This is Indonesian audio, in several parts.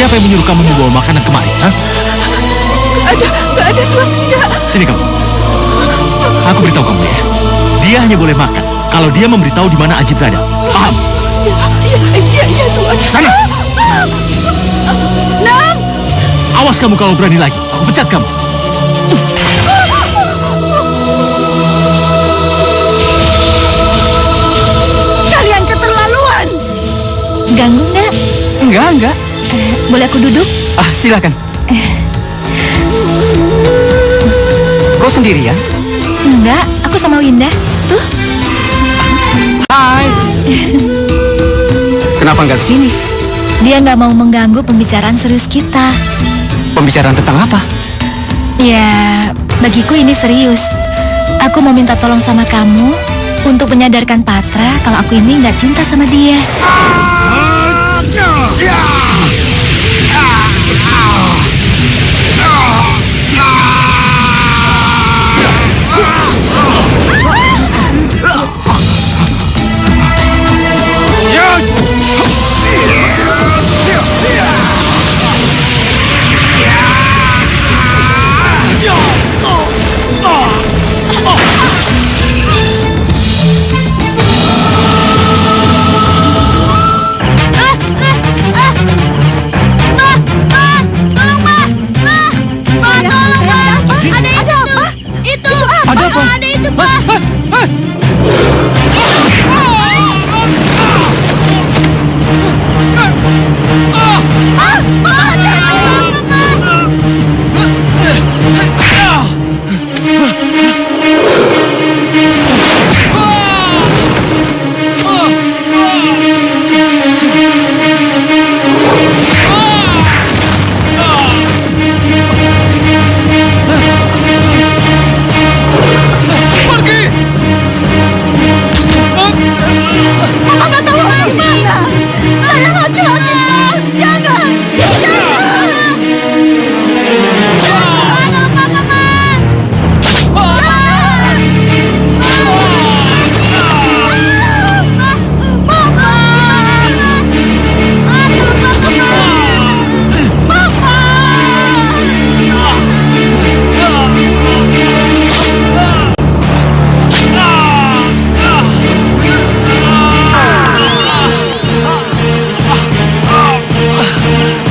Siapa yang menyuruh kamu membawa makanan kemari? Hah? Nggak ada Tuan, tidak. Sini kamu. Aku beritahu kamu ya. Dia hanya boleh makan kalau dia memberitahu di mana Aji berada. Paham? Iya Tuan. Sana! Nam! Awas kamu kalau berani lagi. Aku pecat kamu. Kalian keterlaluan. Ganggu nggak? Enggak. Boleh aku duduk? Silakan. Kau sendirian? Enggak, aku sama Winda. Tuh. Hai. Kenapa nggak kesini? Dia nggak mau mengganggu pembicaraan serius kita. Pembicaraan tentang apa? Ya, bagiku ini serius. Aku mau minta tolong sama kamu untuk menyadarkan Patra kalau aku ini nggak cinta sama dia.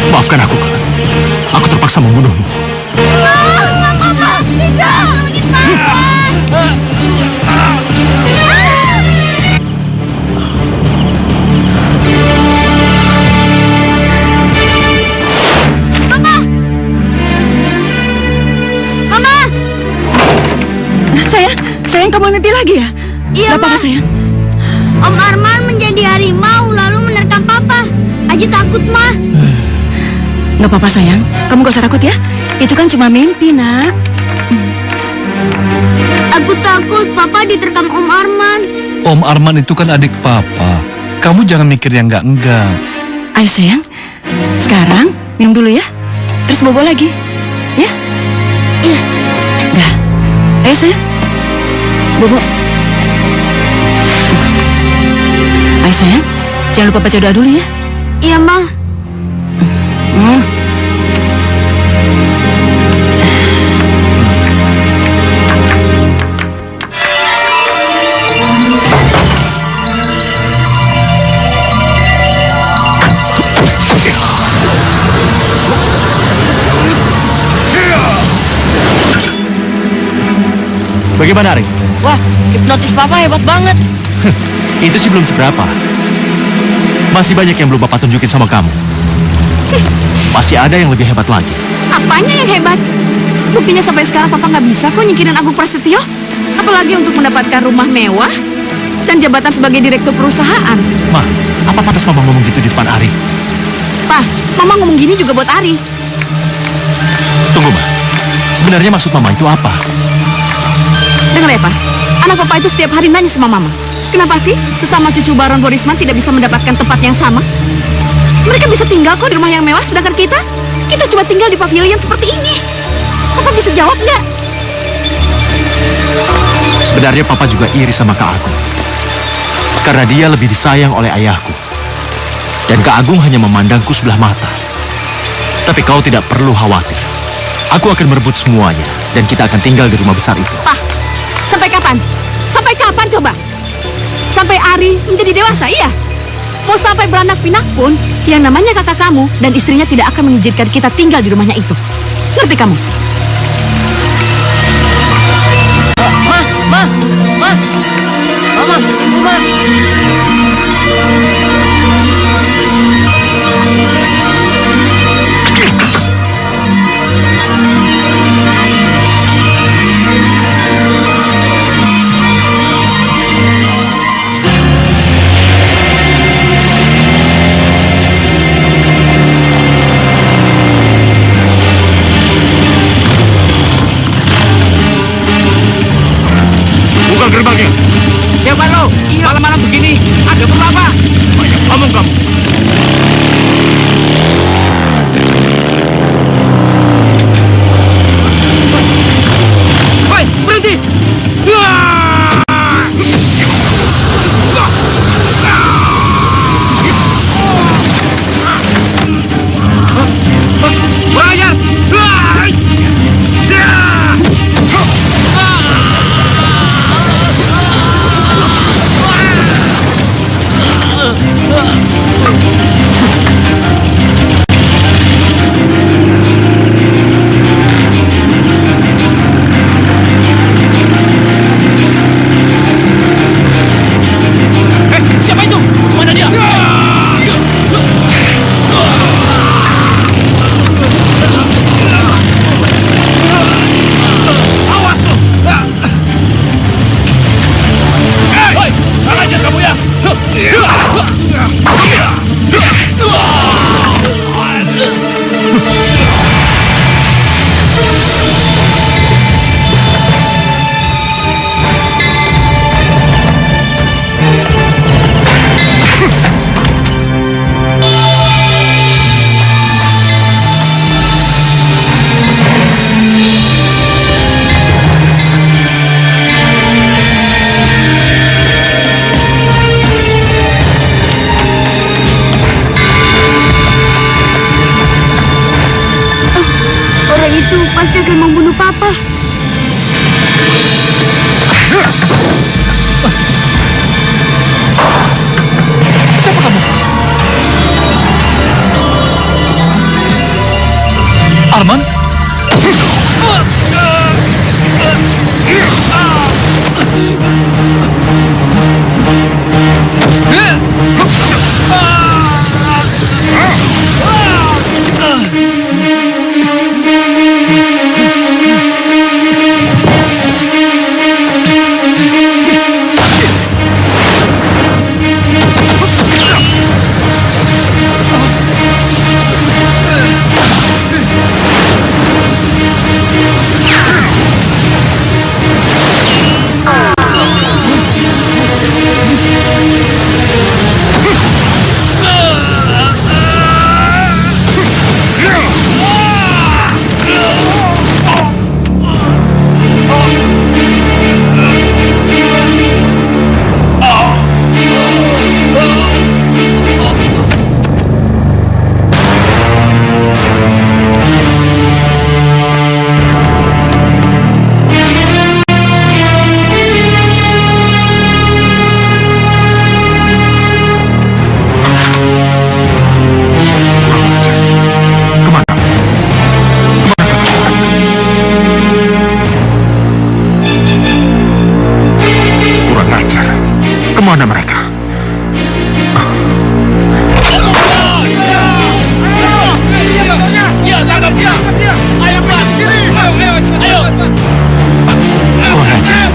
Maafkan aku. Aku terpaksa membunuhmu. Papa, tidak. Sayang, kamu mimpi lagi ya? Iya, Gak apa-apa, Ma. sayang. Om Arman menjadi harimau lalu menerkam Papa. Aji takut, Ma. Gak apa-apa, sayang. Kamu gak usah takut ya. Itu kan cuma mimpi, nak. Aku takut Papa diterkam Om Arman. Om Arman itu kan adik Papa. Kamu jangan mikir yang enggak. Ayo, sayang. Sekarang minum dulu ya. Terus bobo lagi. Ya? Iya. Dah. Ayo, sayang. Bobo. Ayo, sayang. Jangan lupa baca doa dulu ya. Iya, Ma. Bagaimana, Ari? Wah, hipnotis Papa hebat banget. Itu sih belum seberapa. Masih banyak yang belum Papa tunjukin sama kamu. Masih ada yang lebih hebat lagi. Apanya yang hebat? Buktinya sampai sekarang Papa nggak bisa kok nyingkirin Agung Prasetyo. Apalagi untuk mendapatkan rumah mewah dan jabatan sebagai direktur perusahaan. Ma, apa pantas Mama ngomong gitu di depan Ari? Pak, Mama ngomong gini juga buat Ari. Tunggu, Ma. Sebenarnya maksud Mama itu apa? Dengar ya, Pak. Anak Papa itu setiap hari nanya sama Mama. Kenapa sih sesama cucu Baron Borisman tidak bisa mendapatkan tempat yang sama? Mereka bisa tinggal kok di rumah yang mewah, sedangkan kita cuma tinggal di pavilion seperti ini. Papa bisa jawab nggak? Sebenarnya Papa juga iri sama Kak Agung. Karena dia lebih disayang oleh ayahku. Dan Kak Agung hanya memandangku sebelah mata. Tapi kau tidak perlu khawatir. Aku akan merebut semuanya dan kita akan tinggal di rumah besar itu. Pak, sampai kapan? Sampai kapan coba? Sampai Ari menjadi dewasa, iya? Mau sampai beranak pinak pun, yang namanya kakak kamu dan istrinya tidak akan mengizinkan kita tinggal di rumahnya itu. Ngerti kamu? Buka gerbangnya. Siapa lo? Malam-malam begini. Ada perlu apa? Banyak ngomong kamu. Woi, berhenti! Kurang ajar! Siapa itu? Mana dia? Awas lo! Hei, aja kamu ya! Orang itu pasti akan membunuh Papa. Siapa kamu? Arman? Kemana mereka? Kurang ajar.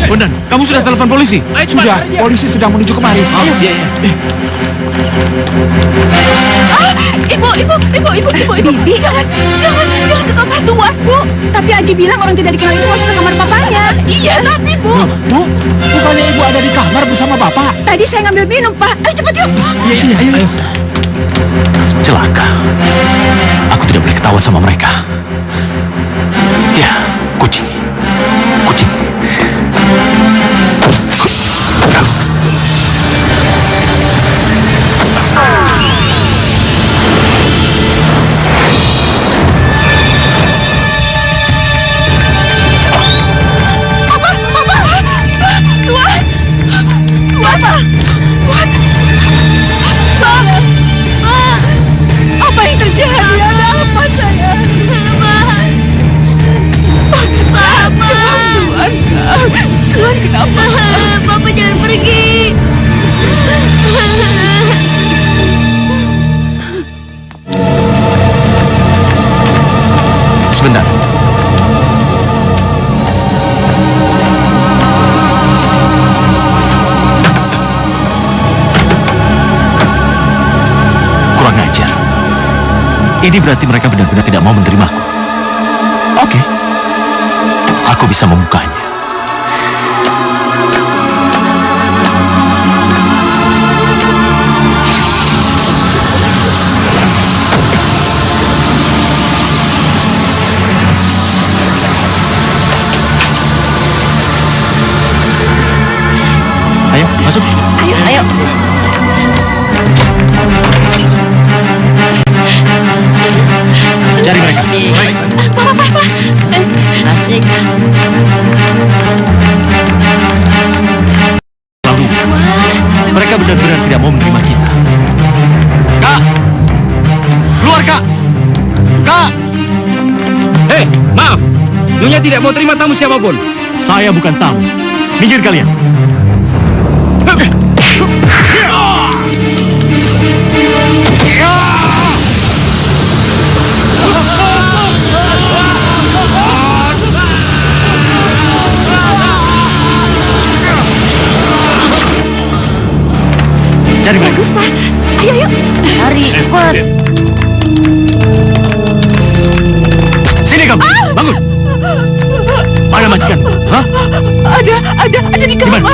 Bondan, kamu sudah telepon polisi? Sudah, polisi sedang menuju kemari. Ayo. Bibi, jangan ke kamar tuan, Bu. Tapi Aji bilang orang tidak dikenal itu masuk ke kamar papanya. Iya, tapi Bu. Bu, bukannya ibu ada di kamar bersama bapak? Tadi saya ngambil minum, Pak. Ayo cepat yuk. Iya, ayo. Celaka. Aku tidak boleh ketahuan sama mereka. Ya, kucing. Kucing. Ini berarti mereka benar-benar tidak mau menerimaku. Oke, aku bisa membukanya. Ayo, masuk. Ayo. Cari mereka. Asik. Lalu, mereka benar-benar tidak mau menerima kita. Kak! Keluar, Kak! Kak! Hei, maaf. Nyonya tidak mau terima tamu siapapun. Saya bukan tamu. Minggir kalian. Cari mereka. Bagus, Pak. Ayo. Cari, cepat. Sini kamu, bangun. Mana majikan? Hah? Ada di kamar.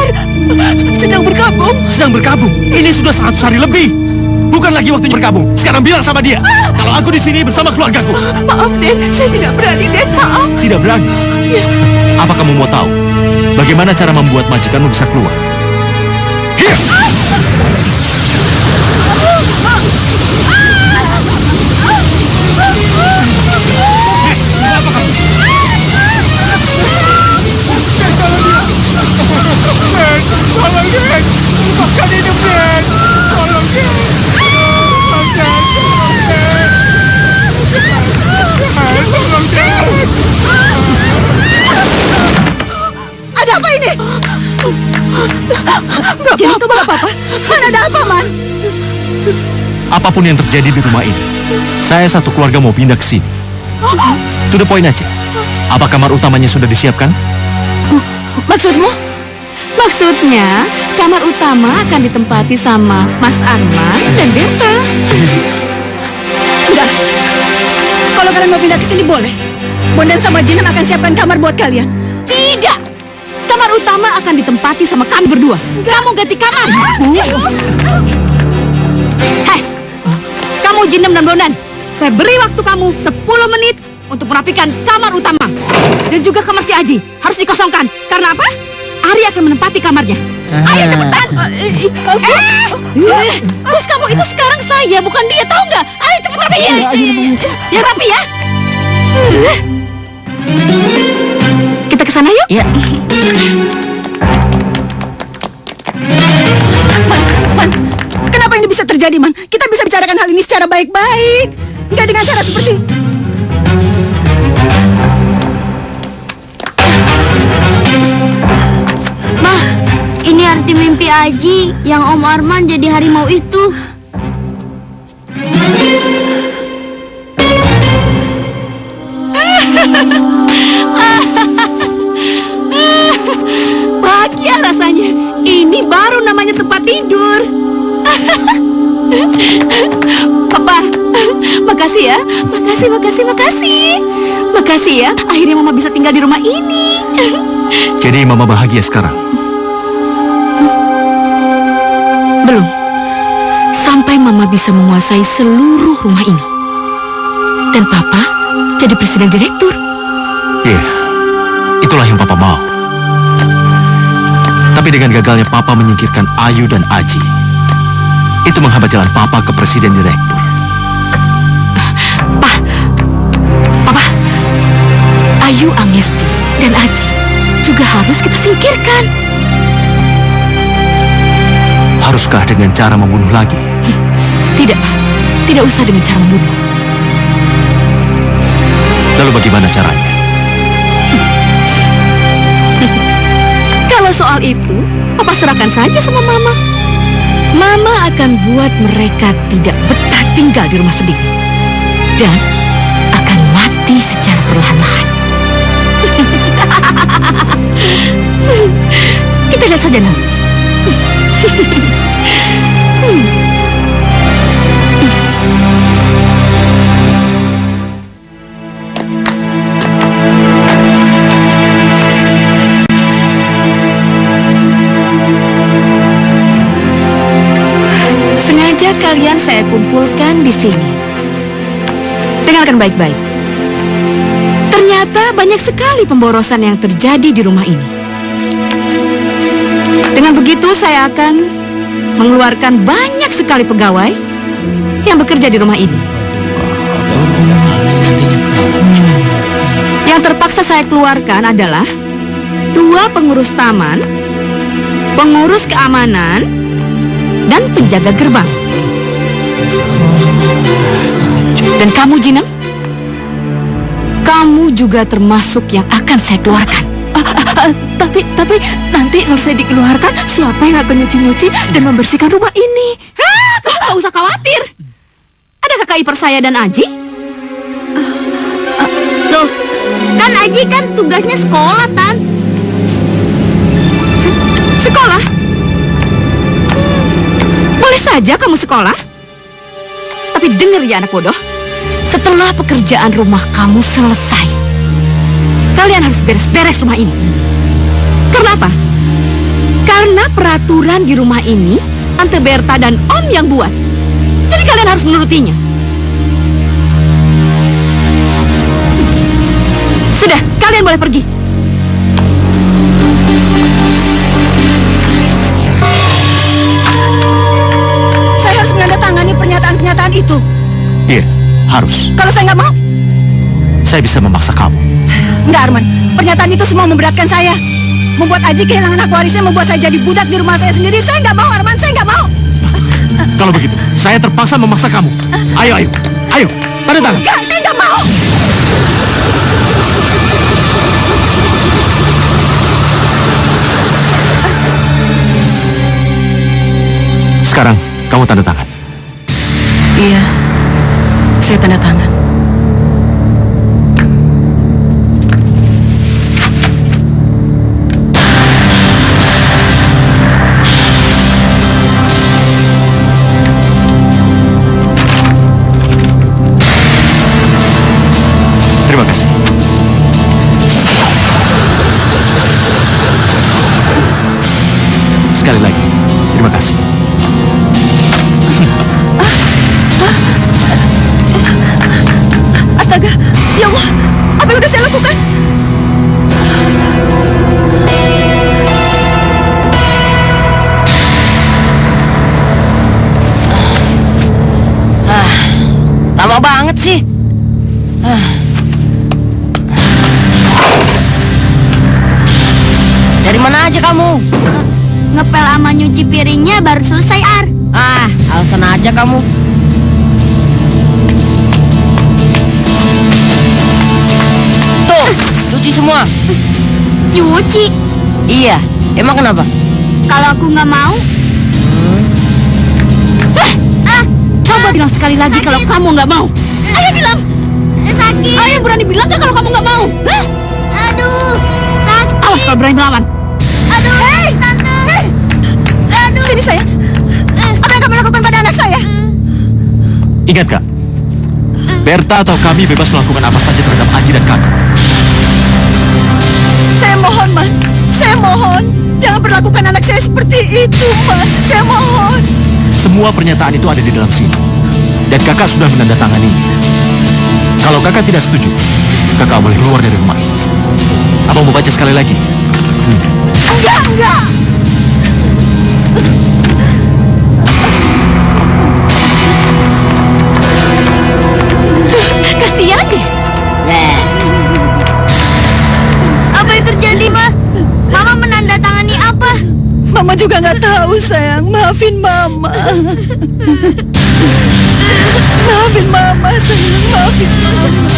Sedang berkabung. Sedang berkabung. Ini sudah 100 hari lebih. Bukan lagi waktunya berkabung. Sekarang bilang sama dia, kalau aku di sini bersama keluargaku. Maaf, Den. Saya tidak berani, Den. Maaf. Tidak berani. Apa kamu mau tahu? Bagaimana cara membuat majikanmu bisa keluar? Here! Ada apa ini? Jadi itu apa-apa? Mana ada apa, Man? Apapun yang terjadi di rumah ini, saya satu keluarga mau pindah ke sini. To the point aja. Apa kamar utamanya sudah disiapkan? Maksudmu? Maksudnya, kamar utama akan ditempati sama Mas Arman dan Berta. Enggak. Kalau kalian mau pindah ke sini boleh. Bondan sama Jinan akan siapkan kamar buat kalian. Tidak. Kamar utama akan ditempati sama kami berdua. Kamu ganti kamar. Hei, kamu Jinan dan Bondan. Saya beri waktu kamu 10 menit untuk merapikan kamar utama. Dan juga kamar si Aji. Harus dikosongkan. Karena apa? Ari akan menempati kamarnya. Ayo cepetan. Bos kamu itu sekarang saya, bukan dia, tahu nggak? Ayo cepet rapiin. Ya rapi ya. Kita ke sana yuk. Ya. Man, kenapa ini bisa terjadi, Man? Kita bisa bicarakan hal ini secara baik-baik. Nggak dengan cara seperti... Ma, ini arti mimpi Aji yang Om Arman jadi harimau itu. Bahagia rasanya. Ini baru namanya tempat tidur. Papa, makasih ya. Makasih. Makasih ya. Akhirnya Mama bisa tinggal di rumah ini. Jadi Mama bahagia sekarang? Belum. Sampai Mama bisa menguasai seluruh rumah ini. Dan Papa jadi presiden direktur. Iya, itulah yang Papa mau. Tapi dengan gagalnya Papa menyingkirkan Ayu dan Aji, itu menghambat jalan Papa ke presiden direktur. Papa, Ayu, Angesti, dan Aji juga harus kita singkirkan. Haruskah dengan cara membunuh lagi? Tidak, Pak. Tidak usah dengan cara membunuh. Lalu bagaimana caranya? Kalau soal itu, Papa serahkan saja sama Mama. Mama akan buat mereka tidak betah tinggal di rumah sendiri. Dan akan mati secara perlahan-lahan. Kita lihat saja nanti. baik-baik. Ternyata banyak sekali pemborosan yang terjadi di rumah ini. Dengan begitu saya akan mengeluarkan banyak sekali pegawai yang bekerja di rumah ini. Yang terpaksa saya keluarkan adalah 2 pengurus taman, pengurus keamanan, dan penjaga gerbang. Dan kamu, Jinem, kamu juga termasuk yang akan saya keluarkan. Tapi nanti kalau saya dikeluarkan, siapa yang akan nyuci-nyuci dan membersihkan rumah ini? Kamu gak usah khawatir. Ada kakak ipar saya dan Aji. Tuh, kan Aji kan tugasnya sekolah, Tan. Sekolah? Boleh saja kamu sekolah. Tapi dengar ya anak bodoh. Setelah pekerjaan rumah kamu selesai, kalian harus beres-beres rumah ini. Karena apa? Karena peraturan di rumah ini Tante Berta dan Om yang buat. Jadi kalian harus menurutinya. Sudah, kalian boleh pergi. Saya harus menandatangani pernyataan-pernyataan itu. Iya, harus. Kalau saya nggak mau, Saya bisa memaksa kamu. nggak, Arman. Pernyataan itu semua memberatkan saya. Membuat Aji kehilangan hak warisnya, membuat saya jadi budak di rumah saya sendiri. Saya nggak mau, Arman. Saya nggak mau. Kalau begitu, saya terpaksa memaksa kamu. Ayo, tanda tangan. Nggak, saya nggak mau. Sekarang, kamu tanda tangan. Iya, saya tanda tangan. Terima kasih. Sekali lagi, terima kasih. Astaga, ya Allah, apa yang udah saya lakukan? Lama banget sih. Dari mana aja kamu? Ngepel sama nyuci piringnya baru selesai, Ar. Alasan aja kamu. Tuh, cuci semua. Nyuci. Iya, emang kenapa? Kalau aku nggak mau, Coba bilang sekali lagi kalau kamu nggak mau. Ayo bilang. sakit. Ayo berani bilang nggak kalau kamu nggak mau. Aduh, sakit. Awas kalau berani melawan. Aduh, Tante. Aduh. Sini saya. Apa yang kamu lakukan pada anak saya? Ingat gak? Berta atau kami bebas melakukan apa saja terhadap Aji dan kakak. Saya mohon, Man. Saya mohon. Jangan perlakukan anak saya seperti itu, Man. Saya mohon. Semua pernyataan itu ada di dalam sini. Dan kakak sudah menandatangani. Kalau kakak tidak setuju, kakak boleh keluar dari rumah ini. Abang mau baca sekali lagi? Enggak. Kasihan deh. Apa yang terjadi, Ma? Mama menandatangani apa? Mama juga nggak tahu, sayang. Maafin Mama. Maafin Mama, sayang. Maafin Mama.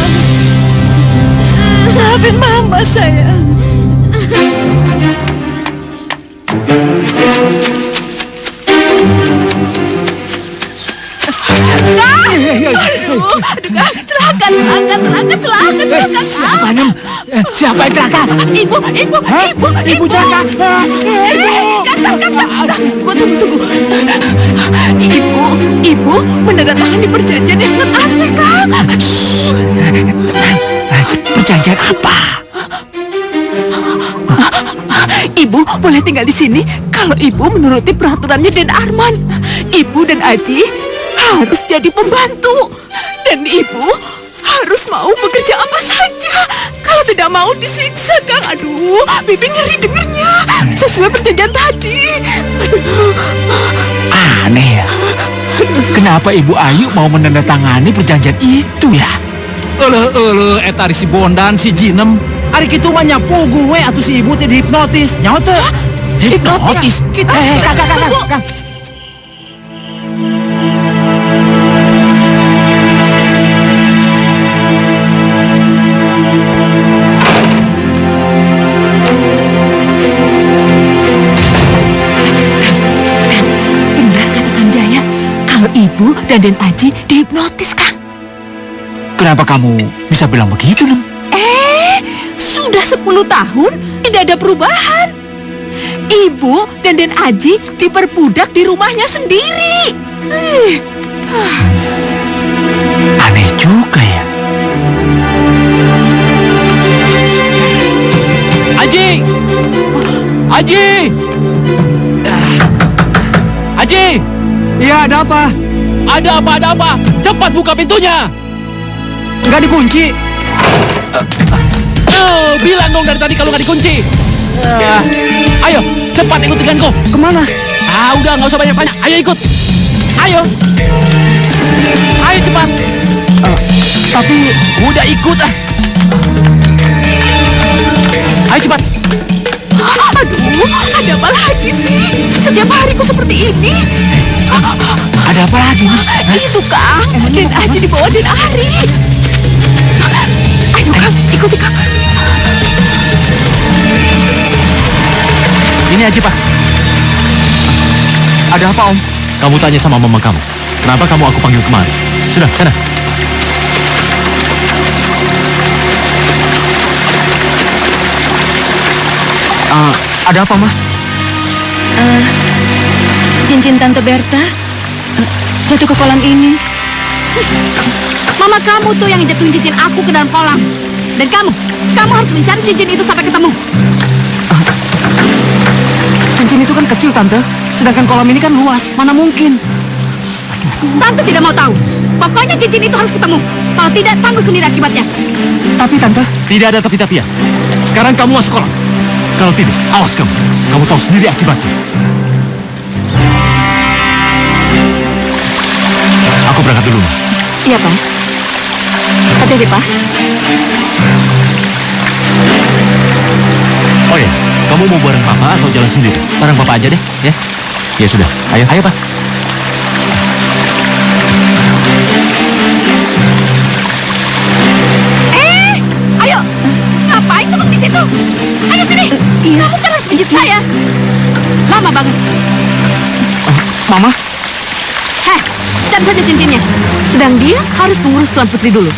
Maafin Mama, sayang. Celaka. Siapa, Nem? Siapa yang celaka? Ibu. Ibu celaka? Tunggu. Ibu menandatangani perjanjian yang sangat aneh, Kang. Perjanjian apa? Ibu boleh tinggal di sini kalau ibu menuruti peraturannya Den Arman. Ibu dan Aji harus jadi pembantu. Dan ibu harus mau bekerja apa saja. Kalau tidak mau disiksa, Kang. Aduh, Bibi ngeri dengernya. Sesuai perjanjian tadi. Aneh ya. Kenapa Ibu Ayu mau menandatangani perjanjian itu ya? Eta si Bondan, si Jinem. Hari itu mah nyapu gue atau si ibu teh dihipnotis. Nyawa teh. Hipnotis? Kang. Benar kata Kang Jaya. Kalau Ibu dan Den Aji dihipnotis, Kang. Kenapa kamu bisa bilang begitu, Nem? Sudah 10 tahun tidak ada perubahan. Ibu dan Den Aji diperbudak di rumahnya sendiri. Aneh juga ya. Aji! Aji! Aji! Iya, ada apa? Ada apa? Cepat buka pintunya! Nggak dikunci. Bilang dong dari tadi kalau nggak dikunci. Ayo, cepat ikut denganku. Kemana? Udah nggak usah banyak tanya. Ayo ikut. Ayo cepat. Tapi Udah ikut ah. Ayo cepat. Aduh, ada apa lagi sih? Setiap hariku seperti ini. Ada apa lagi nih? Itu, Kang. Den Aji dibawa Den Ari. Ayo, Kang, ikuti, Kang. Ini Aji, Pak. Ada apa, Om? Kamu tanya sama mama kamu. Kenapa kamu aku panggil kemari? Sudah, sana. ada apa, Ma? Cincin Tante Berta jatuh ke kolam ini. Mama kamu tuh yang jatuhin cincin aku ke dalam kolam. Dan kamu harus mencari cincin itu sampai ketemu. Cincin itu kan kecil, Tante. Sedangkan kolam ini kan luas. Mana mungkin? Tante tidak mau tahu. Pokoknya cincin itu harus ketemu. Kalau tidak, tanggung sendiri akibatnya. Tapi, Tante, Tidak ada tapi-tapian. Sekarang kamu masuk kolam. Kalau tidak, awas kamu. Kamu tahu sendiri akibatnya. Aku berangkat dulu, Ma. Iya, Pak. Hati-hati, Pak. Oh ya, kamu mau bareng Papa atau jalan sendiri? Bareng Papa aja deh, ya. Ya sudah, ayo Pak. Ayo, ngapain kamu di situ? Ayo sini. Kamu kan harus pijit saya. Lama banget. Mama, Heh, cari saja cincinnya. Sedang dia harus mengurus Tuan Putri dulu.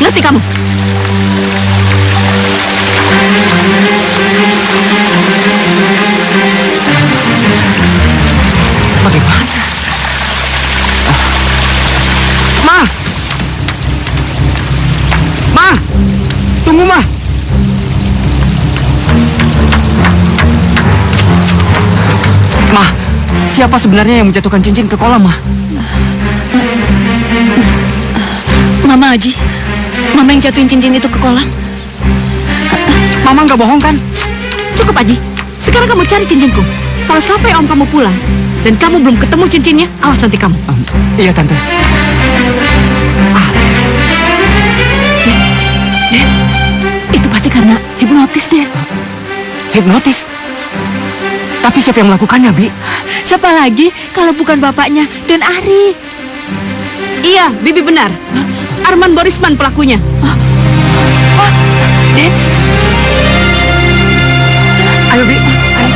Ngerti kamu? bagaimana? Ma, tunggu, Ma. Ma, siapa sebenarnya yang menjatuhkan cincin ke kolam, Ma? Mama Aji, Mama yang jatuhin cincin itu ke kolam. Mama nggak bohong kan? Cukup, Aji. Sekarang kamu cari cincinku. Kalau sampai om kamu pulang dan kamu belum ketemu cincinnya, awas nanti kamu. Iya, Tante. Den, itu pasti karena hipnotis, Den. Hipnotis? Tapi siapa yang melakukannya, Bi? Siapa lagi kalau bukan bapaknya Dan Ari? Iya, Bibi benar. Arman Borisman pelakunya. Den, Ayo, Bi. Ayo.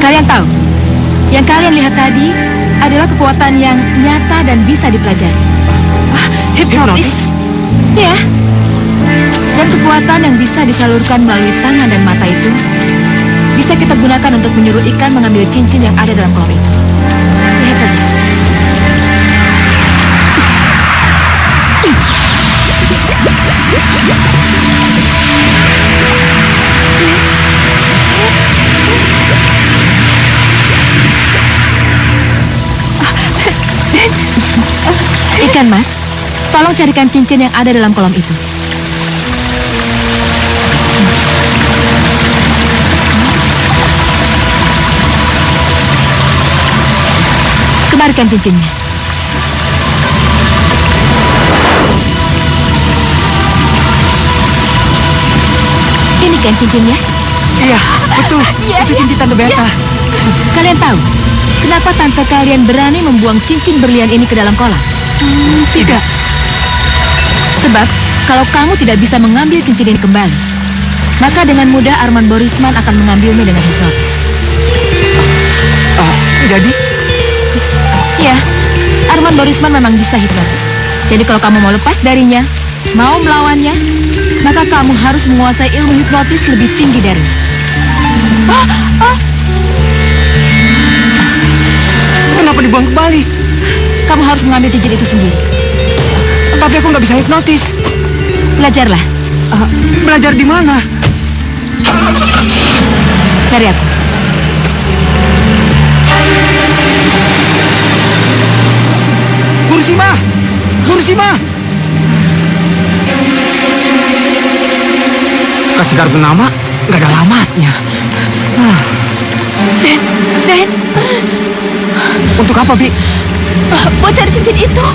Kalian tahu, yang kalian lihat tadi adalah kekuatan yang nyata dan bisa dipelajari. Hipnotis? Ya. Dan kekuatan yang bisa disalurkan melalui tangan dan mata itu bisa kita gunakan untuk menyuruh ikan mengambil cincin yang ada dalam kolam itu. Lihat saja. Tuan Mas, tolong carikan cincin yang ada dalam kolom itu. Kembalikan cincinnya. Ini kan cincinnya? Iya, betul. Itu cincin Tante Berta. Kalian tahu kenapa tante kalian berani membuang cincin berlian ini ke dalam kolam? Tidak. Sebab kalau kamu tidak bisa mengambil cincin ini kembali, maka dengan mudah Arman Borisman akan mengambilnya dengan hipnotis. Jadi? Ya, Arman Borisman memang bisa hipnotis. Jadi kalau kamu mau lepas darinya, mau melawannya, maka kamu harus menguasai ilmu hipnotis lebih tinggi darinya. Kenapa dibuang kembali? Kamu harus mengambil cincin itu sendiri. Tapi aku nggak bisa hipnotis. Belajarlah. Belajar di mana? Cari aku. Bursima! Bursima! Kasih kartu nama, nggak ada alamatnya. Den, Untuk apa, Bi? mau cari cincin itu.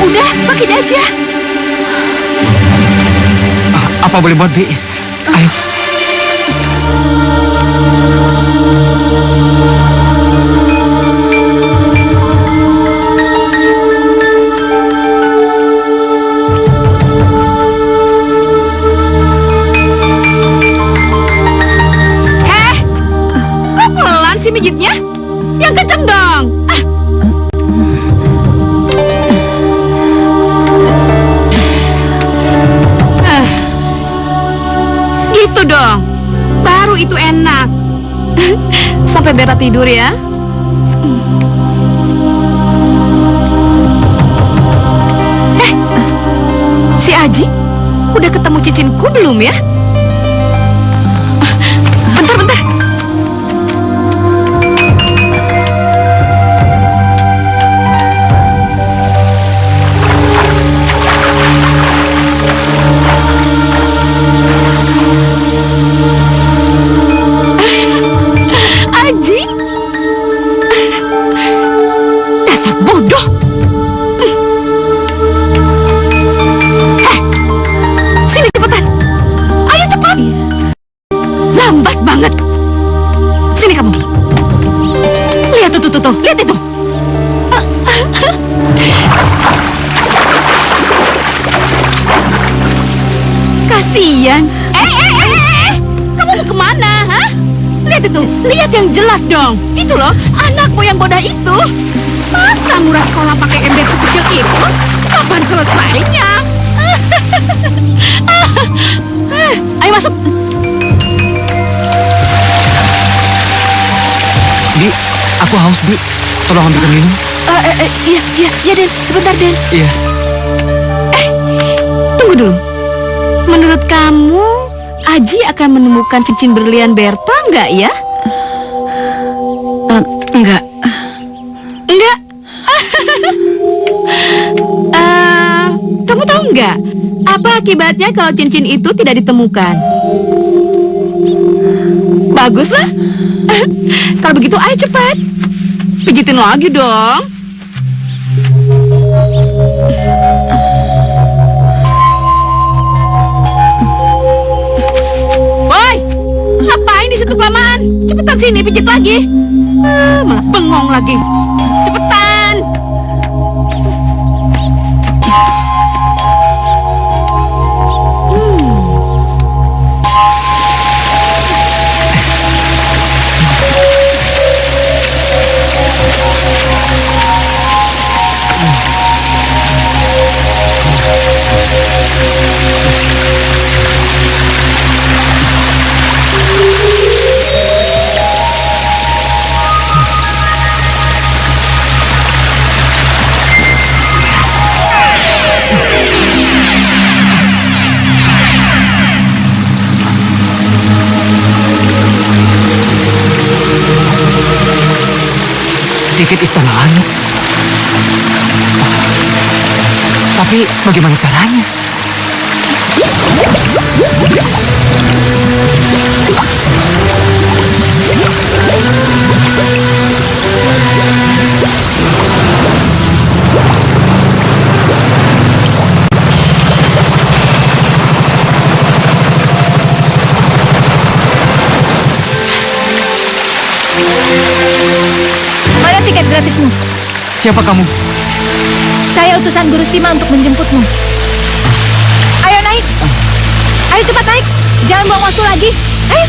Udah, pakai aja. Apa boleh buat, Bi? Ayo. Kok pelan sih mijitnya? Yang kenceng dong. Gitu dong. Baru itu enak. Sampai Berta tidur ya. Si Aji udah ketemu cicinku belum ya? Bentar. Aji? Dasar bodoh. Sini cepetan. Ayo cepat. Lambat banget. Sini kamu. Lihat tuh. Lihat itu. Kasian. Kamu mau kemana, hah? Lihat itu. Lihat yang jelas dong. Itu loh, anakmu yang bodoh itu. Masa murah sekolah pakai ember sekecil itu? Kapan selesainya? Ayo masuk. Bi, aku haus, Bi. Tolong ambilkan minum. Iya, Den. Sebentar, Den. Iya. Tunggu dulu. Menurut kamu, Aji akan menemukan cincin berlian Berta nggak ya? Enggak. Enggak. Kamu tahu nggak apa akibatnya kalau cincin itu tidak ditemukan? Baguslah. Kalau begitu, ayo cepat. Pijitin lagi dong. Woi, ngapain di situ kelamaan? Cepetan sini, pijit lagi. Malah bengong lagi. Cepetan. Tiket istana Anu. Tapi bagaimana caranya? Mana tiket gratismu? Siapa kamu? Saya utusan Guru Sima untuk menjemputmu. Ayo naik. Ayo cepat naik. Jangan buang waktu lagi. Ayo.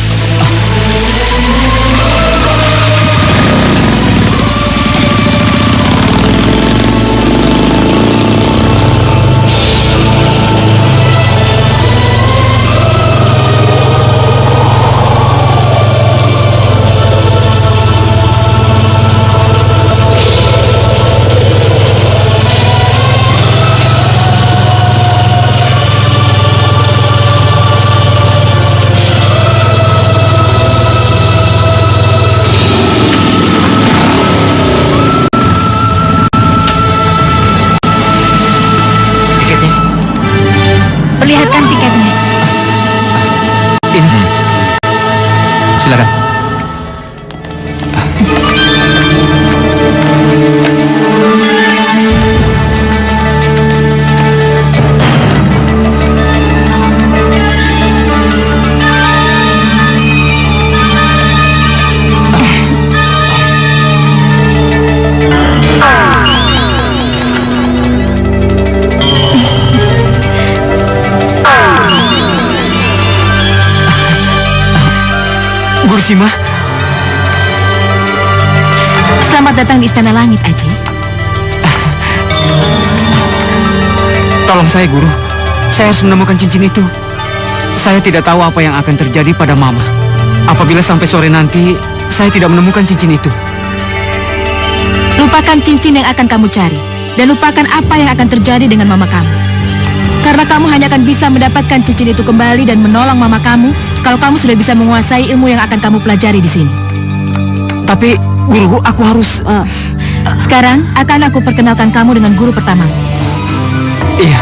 Perlihatkan tiketnya. Ini. Silakan. Guru Sima. Selamat datang di Istana Langit, Aji. Tolong saya, Guru. Saya harus menemukan cincin itu. Saya tidak tahu apa yang akan terjadi pada Mama. Apabila sampai sore nanti, saya tidak menemukan cincin itu. Lupakan cincin yang akan kamu cari. Dan lupakan apa yang akan terjadi dengan mama kamu. Karena kamu hanya akan bisa mendapatkan cincin itu kembali dan menolong mama kamu kalau kamu sudah bisa menguasai ilmu yang akan kamu pelajari di sini. Tapi, Guru, aku harus... Sekarang akan aku perkenalkan kamu dengan guru pertamamu. Iya.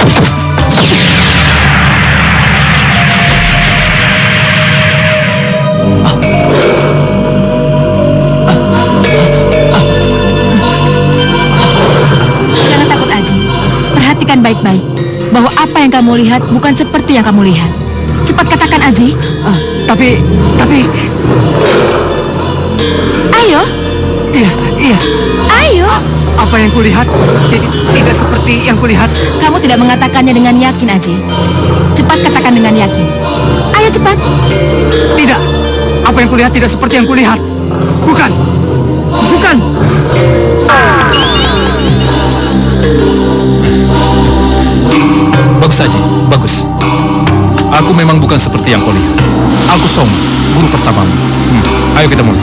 Jangan takut, Aji. Perhatikan baik-baik bahwa apa yang kamu lihat bukan seperti yang kamu lihat. Cepat katakan, Aji. Tapi... Ayo. Iya. Ayo. Apa yang kulihat tidak seperti yang kulihat. Kamu tidak mengatakannya dengan yakin, Aji. Cepat katakan dengan yakin. Ayo cepat. Tidak. Apa yang kulihat tidak seperti yang kulihat. Bukan. Bagus saja, bagus. Aku memang bukan seperti yang kau lihat. Aku Soma, guru pertamamu. Ayo kita mulai.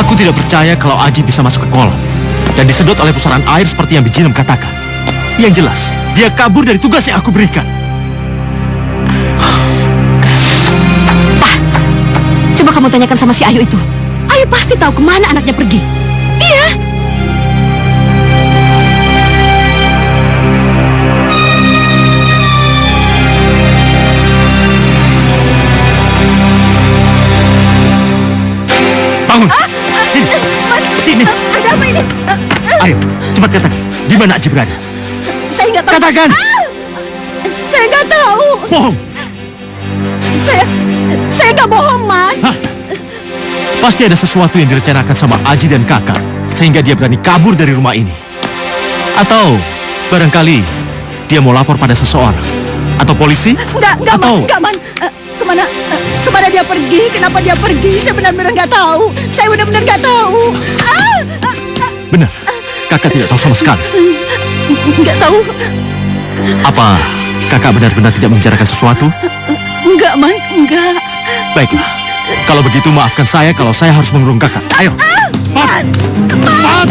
Aku tidak percaya kalau Aji bisa masuk ke kolam dan disedot oleh pusaran air seperti yang Bijinem katakan. Yang jelas, dia kabur dari tugas yang aku berikan. Coba kamu tanyakan sama si Ayu itu. Ayu pasti tahu kemana anaknya pergi. Iya. Bangun! Sini! Ada apa ini? Ayo, cepat katakan. Di mana Aji berada? Saya nggak tahu. Katakan! Saya nggak tahu. Bohong! Saya nggak bohong, Man. Hah? Pasti ada sesuatu yang direncanakan sama Aji dan kakak, sehingga dia berani kabur dari rumah ini. Atau barangkali dia mau lapor pada seseorang, atau polisi? Enggak, Man. Kemana dia pergi? Kenapa dia pergi? Saya benar-benar nggak tahu. Saya benar-benar nggak tahu. Benar, kakak tidak tahu sama sekali. Nggak tahu. Apa kakak benar-benar tidak membicarakan sesuatu? Enggak, Man. Enggak. Baiklah, kalau begitu maafkan saya kalau saya harus mengurung kakak. Ayo, cepat! Cepat!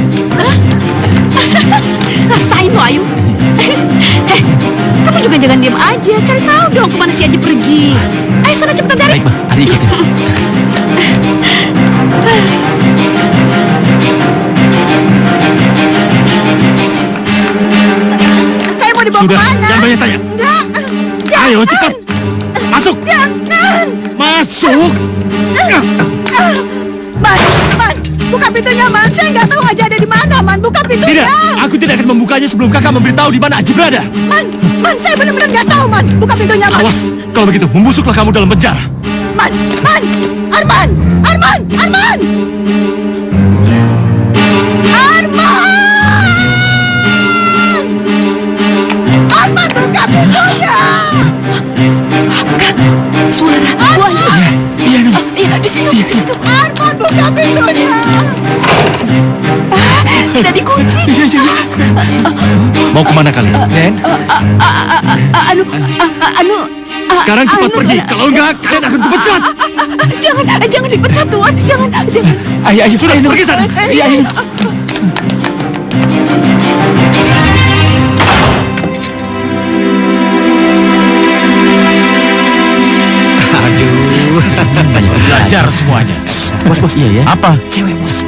Rasain lo, Ayu. Kamu juga jangan diam aja. Cari tahu dong kemana si Aji pergi. Ayo sana sana cepetan cari. Baik, Ma. Adi ikutin. Saya mau dibawa Sudah, kemana? jangan banyak tanya. Enggak. Ayo, cepat. Masuk. Jangan. Masuk. Man, buka pintunya, Man. Saya nggak tahu Haji ada di mana, Man. Buka pintunya. Tidak, aku tidak akan membukanya sebelum kakak memberitahu di mana Aji berada. Man, saya benar-benar nggak tahu, Man. Buka pintunya, Man. Awas, kalau begitu membusuklah kamu dalam penjara. Man, Arman, Arman, buka pintunya. Suara buaya. Iya, Nung. Iya, di situ. Arman, buka pintunya. Tidak dikunci. Mau kemana kalian? Den, Sekarang cepat pergi. Kalau enggak, kalian akan kupecat. Jangan dipecat, Tuan. Jangan. ayo, Sudah, ayo, Nung. pergi sana. Iya, ayo. Aduh, banyak belajar semuanya. Bos, iya ya. Apa? Cewek, Bos.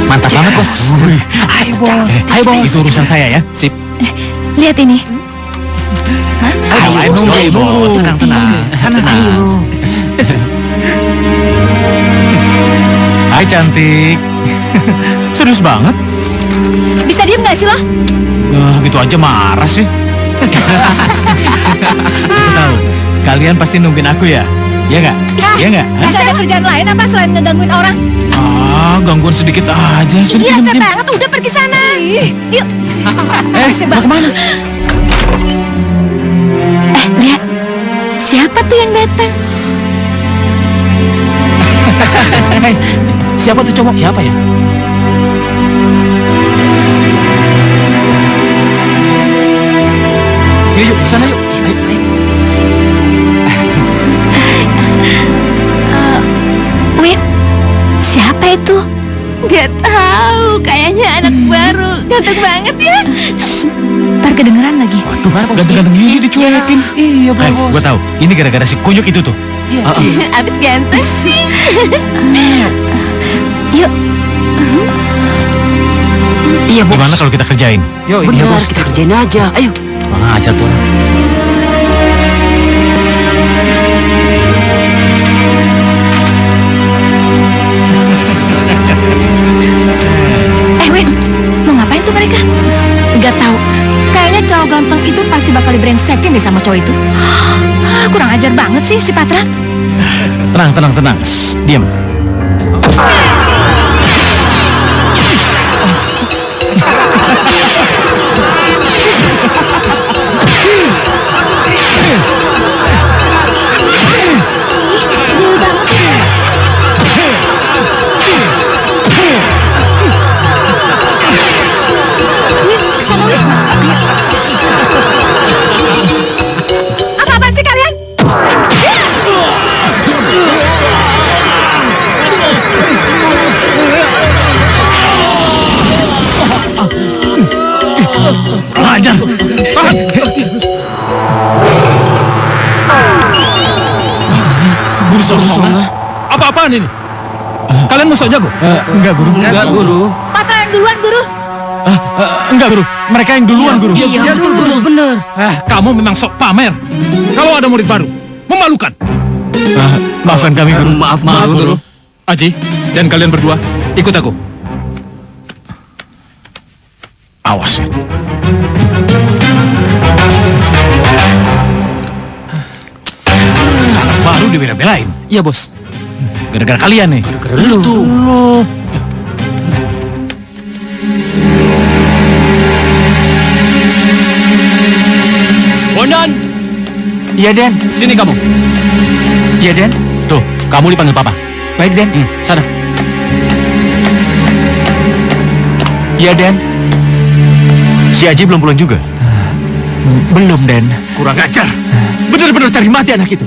Mantap banget, Bos. Ayo, Bos. Ayo, Bos. Itu urusan saya ya. Sip. Lihat ini. Ayo, Bos. Tenang. Sana. Hai, cantik. Serius banget? Bisa diem nggak sih lo? Gitu aja marah sih. Aku tahu, kalian pasti nungguin aku ya? Iya nggak? Iya nggak? Hah? Bisa ada kerjaan lain apa selain ngegangguin orang? Gangguan sedikit aja. Iya, capek banget. Udah pergi sana. Yuk. Mau kemana? Lihat. Siapa tuh yang datang? Hei, siapa tuh cowok? Siapa ya? Yuk, sana yuk. Ayo. Win, siapa itu? Gak tahu, kayaknya anak baru. Ganteng banget ya. Ntar kedengeran lagi. Waduh, ganteng-ganteng gini dicuekin. Iya, Bos. Gua tahu. Ini gara-gara si kunyuk itu tuh. Abis ganteng sih. Yuk. Iya, Bos. Gimana kalau kita kerjain? Yo, Bener, kita kerjain aja. Ayo. Ajar tuh orang. Win, mau ngapain tuh mereka? Gak tahu. Kayaknya cowok ganteng itu pasti bakal dibrengsekin deh sama cowok itu. Kurang ajar banget sih si Patra. Tenang. Shh, diam. Jauh banget ya. Win, kesana Win. Apa-apaan sih kalian? Ajar. Guru Songa. Apa-apaan ini? Kalian musuh jago? Enggak, Guru. Enggak, Guru. Patra yang duluan, Guru. Enggak, Guru. Mereka yang duluan, Guru. Iya, betul, bener. Kamu memang sok pamer. Kalau ada murid baru, memalukan. Maafkan kami, Guru. Maaf, Guru. Aji, dan kalian berdua, ikut aku. Awas ya. Anak baru dibela-belain. Iya, Bos. Gara-gara kalian nih. Keren lu tuh. Bondan, Iya, Den. sini kamu. Iya, Den. Tuh, kamu dipanggil Papa. Baik, Den. Sana. Iya, Den. Si Aji belum pulang juga. Belum, Den. Kurang ajar. Benar-benar cari mati anak itu.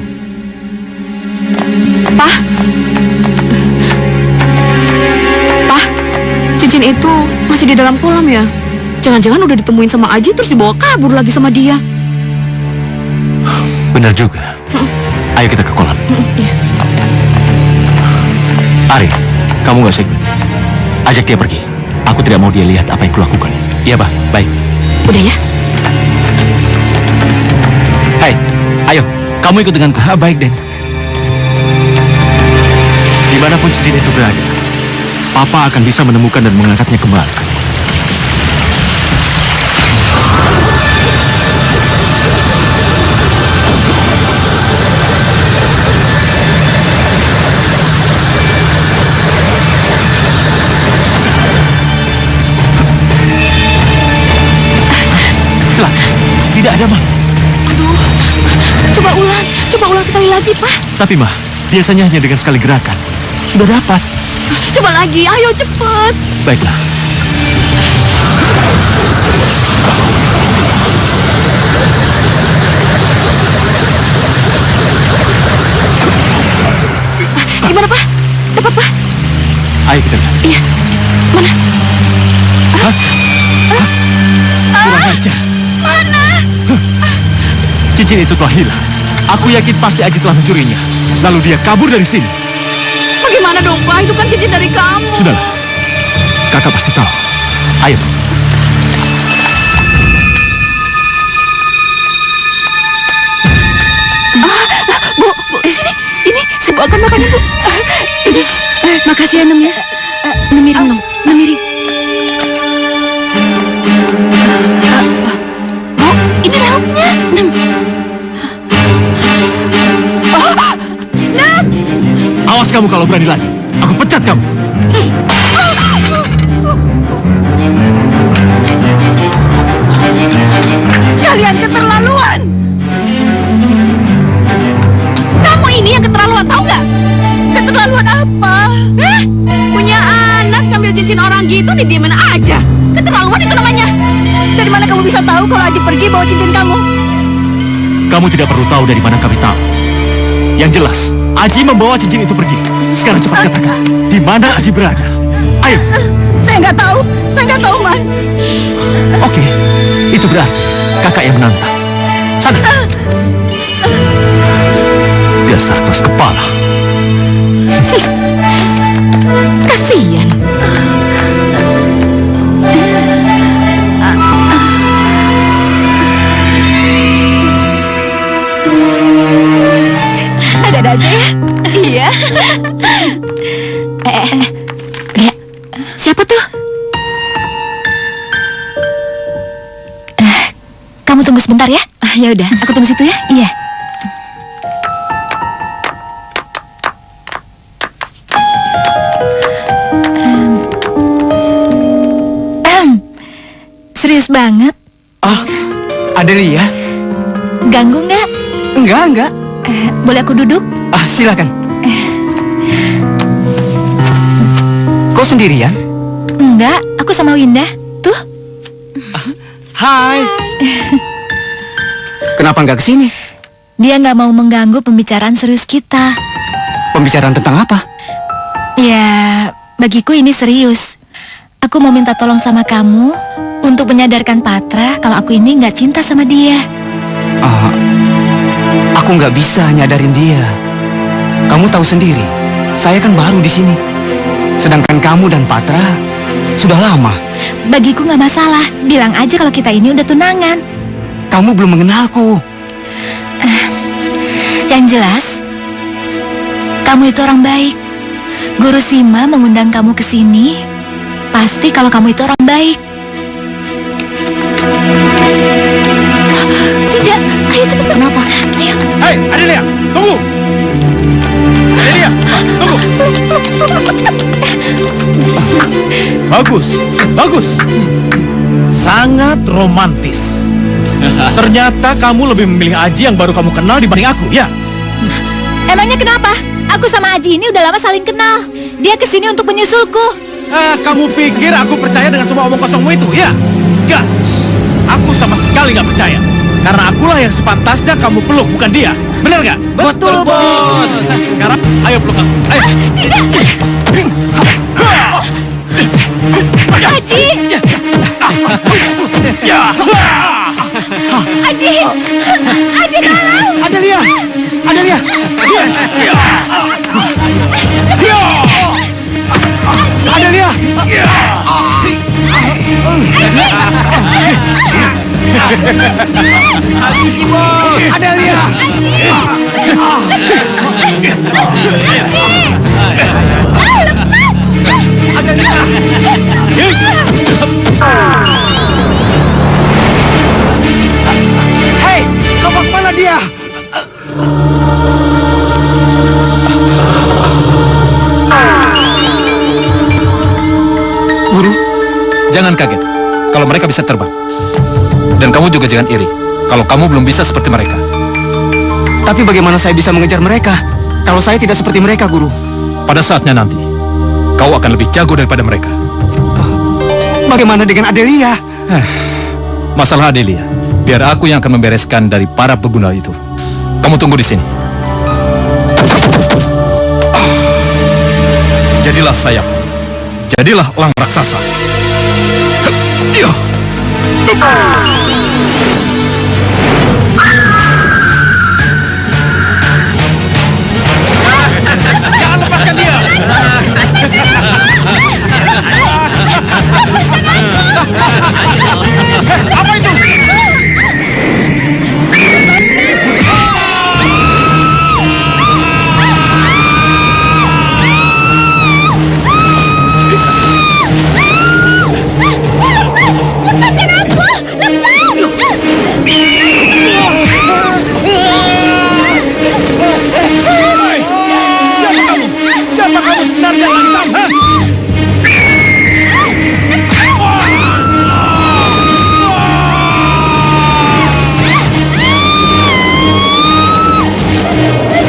Pak, cincin itu masih di dalam kolam ya? Jangan-jangan udah ditemuin sama Aji terus dibawa kabur lagi sama dia. Benar juga. Ayo kita ke kolam. Ari, kamu gak usah ikut. Ajak dia pergi. Aku tidak mau dia lihat apa yang kulakukan. Iya, Pak. Baik. Udah ya? Hai, ayo, kamu ikut denganku. Baik, Den. Dimanapun cincin itu berada, Papa akan bisa menemukan dan mengangkatnya kembali. Celaka, tidak ada, Ma. Aduh, coba ulang sekali lagi, Pak. Tapi, Ma, biasanya hanya dengan sekali gerakan. Sudah dapat. Coba lagi, ayo cepet. Baiklah. Gimana, Pak? Dapat, Pak? Ayo kita lihat. Iya. Mana? Kurang ajar. Mana? Cincin itu telah hilang. Aku yakin pasti Aji telah mencurinya. Lalu dia kabur dari sini. Bagaimana dong, Pak? Itu kan cincin dari kamu. Sudahlah. Kakak pasti tahu. Ayo. Bu, sini. Ini saya bawakan makanan, Bu. Ini. Makasih ya, Nem ya. Nemirin, Nem. Nemirin. Bu, ini lauknya. Nem. Awas kamu kalau berani lagi. Aku pecat kamu. Kalian keterlaluan. Kamu ini yang keterlaluan, tahu nggak? Keterlaluan apa? Punya anak ngambil cincin orang gitu didiemin aja. Keterlaluan itu namanya. Dari mana kamu bisa tahu kalau Aji pergi bawa cincin kamu? Kamu tidak perlu tahu dari mana kami tahu. Yang jelas, Aji membawa cincin itu pergi. Sekarang cepat katakan, di mana Aji berada? Ayo. Saya nggak tahu. Saya nggak tahu, Man. Oke, itu berarti kakak yang menantang. Sana. Dasar keras kepala. Kasian. Ada-ada aja ya. Iya. Lihat. Siapa tuh? Kamu tunggu sebentar ya. Ya udah, aku tunggu situ ya. Iya. Serius banget? Adelia? Ganggu nggak? Enggak. Boleh aku duduk? Silakan. Kau sendirian? Enggak, aku sama Winda. Tuh. Hai. Kenapa nggak kesini? Dia nggak mau mengganggu pembicaraan serius kita. Pembicaraan tentang apa? Ya, bagiku ini serius. Aku mau minta tolong sama kamu untuk menyadarkan Patra kalau aku ini nggak cinta sama dia. Aku nggak bisa nyadarin dia. Kamu tahu sendiri, saya kan baru di sini. Sedangkan kamu dan Patra sudah lama. Bagiku nggak masalah. Bilang aja kalau kita ini udah tunangan. Kamu belum mengenalku. Yang jelas, kamu itu orang baik. Guru Sima mengundang kamu ke sini. Pasti kalau kamu itu orang baik. Tidak, ayo cepat. Kenapa? Ayo. Hei, Adelia, tunggu. Adelia, tunggu. Bagus. Sangat romantis. Ternyata kamu lebih memilih Aji yang baru kamu kenal dibanding aku, ya? Emangnya kenapa? Aku sama Aji ini udah lama saling kenal. Dia kesini untuk menyusulku. Kamu pikir aku percaya dengan semua omong kosongmu itu, ya? Enggak. Aku sama sekali nggak percaya. Karena akulah yang sepantasnya kamu peluk, bukan dia. Benar nggak? Betul, Bos. Sekarang, ayo peluk aku. Ayo. Aji! Ya. Aji! Aji, tolong! Adelia! Adelia! Adelia! Habisi, bos. Adelia! Adelia! Hei, kau mana dia? Guru, jangan kaget kalau mereka bisa terbang. Dan kamu juga jangan iri kalau kamu belum bisa seperti mereka. Tapi bagaimana saya bisa mengejar mereka kalau saya tidak seperti mereka, Guru? Pada saatnya nanti, kau akan lebih jago daripada mereka. Bagaimana dengan Adelia? Masalah Adelia, biar aku yang akan membereskan dari para peguna itu. Kamu tunggu di sini. Jadilah sayap. Jadilah elang raksasa. Iya. Jangan lepaskan dia. Apa itu? Lepaskan aku! Lepas! Hei, siapa kamu? Siapa kamu sebenarnya, elang hitam? Hah?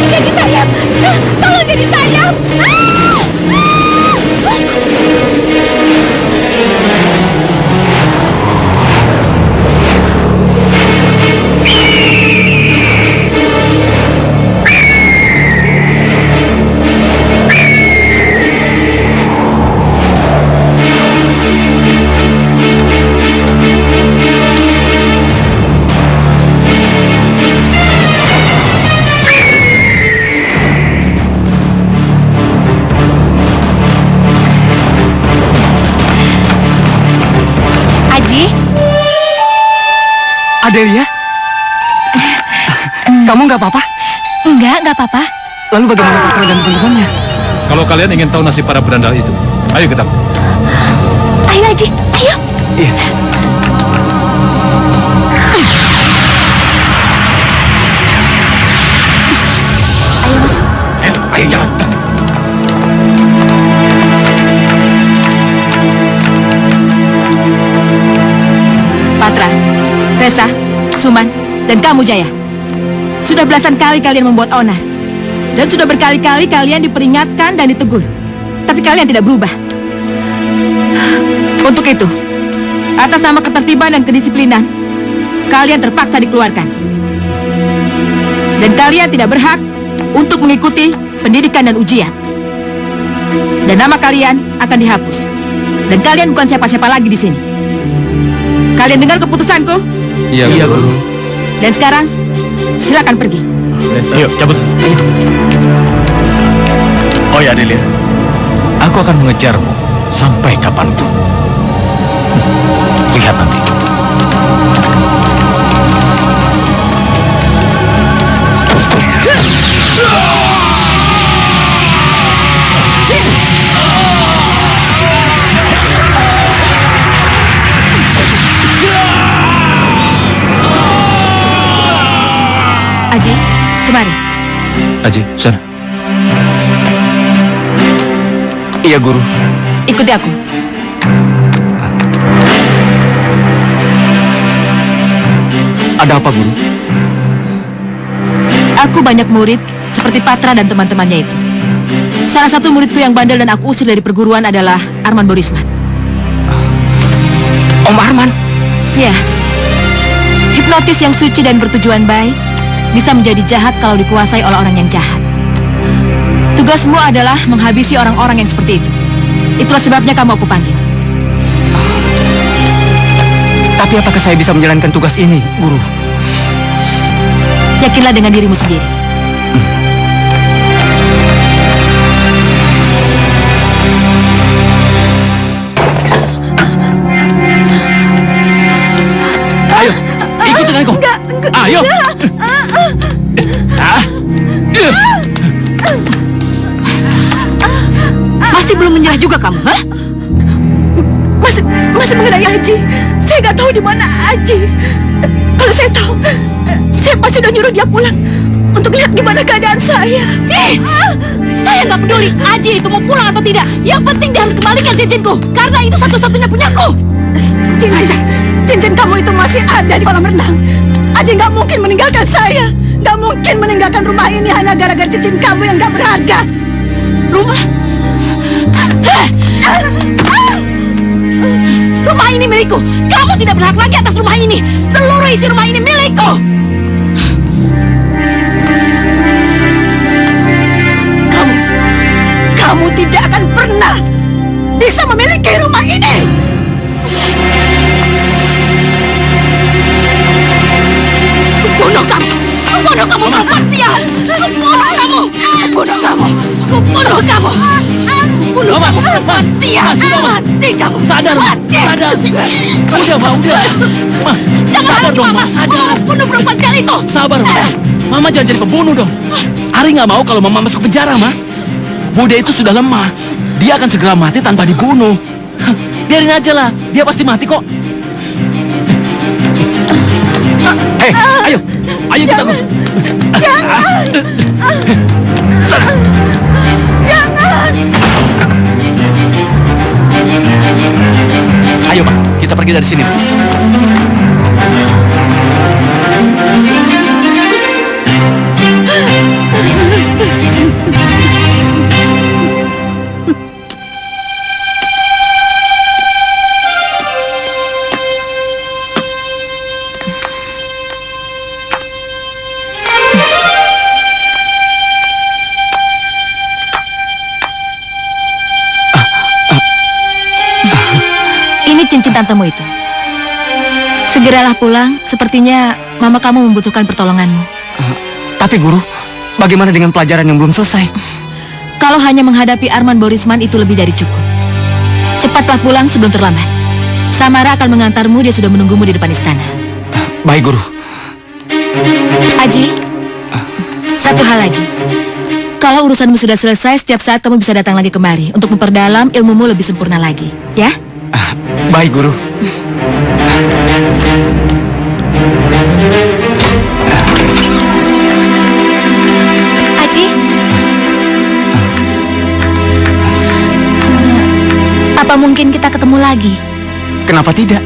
Jadi sayap! Tolong jadi sayap! Aji? Adelia? Kamu nggak apa-apa? Nggak apa-apa. Lalu bagaimana Patra dan teman-temannya? Kalau kalian ingin tahu nasib para berandal itu, ayo kita. Ayo Aji, ayo. Iya. Ayo masuk. Ayo jalan. Patra, Resa, Suman, dan kamu Jaya. Sudah belasan kali kalian membuat onar. Dan sudah berkali-kali kalian diperingatkan dan ditegur. Tapi kalian tidak berubah. Untuk itu, atas nama ketertiban dan kedisiplinan, kalian terpaksa dikeluarkan. Dan kalian tidak berhak untuk mengikuti pendidikan dan ujian. Dan nama kalian akan dihapus. Dan kalian bukan siapa-siapa lagi di sini. Kalian dengar keputusanku? Iya, Guru. Dan sekarang, silakan pergi. Ayo, cabut. Ayo. Oh ya, Adelia. Aku akan mengejarmu sampai kapanpun. Lihat nanti. Aji, kemari. Aji, sana. Iya, Guru. Ikuti aku. Ada apa, Guru? Aku banyak murid seperti Patra dan teman-temannya itu. Salah satu muridku yang bandel dan aku usir dari perguruan adalah Arman Borisman. Om Arman? Ya, hipnotis yang suci dan bertujuan baik bisa menjadi jahat kalau dikuasai oleh orang yang jahat. Tugasmu adalah menghabisi orang-orang yang seperti itu. Itulah sebabnya kamu aku panggil. Tapi apakah saya bisa menjalankan tugas ini, Guru? Yakinlah dengan dirimu sendiri. Ayo, ikut denganku. Ayo. Masih belum menyerah juga kamu, hah? Masih mengenai Aji. Saya nggak tahu di mana Aji. Kalau saya tahu, saya pasti udah nyuruh dia pulang untuk lihat gimana keadaan saya. Saya nggak peduli Aji itu mau pulang atau tidak. Yang penting dia harus kembalikan cincinku, karena itu satu-satunya punyaku. Cincin kamu itu masih ada di kolam renang. Aji nggak mungkin meninggalkan saya. Nggak mungkin meninggalkan rumah ini hanya gara-gara cincin kamu yang nggak berharga. Rumah? Rumah ini milikku. Kamu tidak berhak lagi atas rumah ini. Seluruh isi rumah ini milikku. Kamu tidak akan pernah bisa memiliki rumah ini. Kubunuh kamu. Kubunuh kamu perempuan sial. Kubunuh kamu. Kubunuh kamu. Kubunuh kamu. Kubunuh kamu perempuan sial. Mati kamu. Sadar, mati. sadar. Udah, Ma, udah. Ma, Jangan sabar lagi dong, Mama. Ma, sadar. Bunuh perempuan sial itu. Sabar, Ma. Mama jangan jadi pembunuh dong. Ari nggak mau kalau Mama masuk penjara, Ma. Bude itu sudah lemah. Dia akan segera mati tanpa dibunuh. Biarin aja lah. Dia pasti mati kok. Hei, ayo. Ayo kita go. Sana. Jangan. Ayo, Ma. Kita pergi dari sini, Ma. Cincin tantemu itu. Segeralah pulang, sepertinya mama kamu membutuhkan pertolonganmu. Tapi Guru, bagaimana dengan pelajaran yang belum selesai? Kalau hanya menghadapi Arman Borisman itu lebih dari cukup. Cepatlah pulang sebelum terlambat. Samara akan mengantarmu, dia sudah menunggumu di depan istana. Baik, Guru. Aji, satu hal lagi. Kalau urusanmu sudah selesai, setiap saat kamu bisa datang lagi kemari untuk memperdalam ilmumu lebih sempurna lagi, ya? Baik, Guru. Aji? Apa mungkin kita ketemu lagi? Kenapa tidak?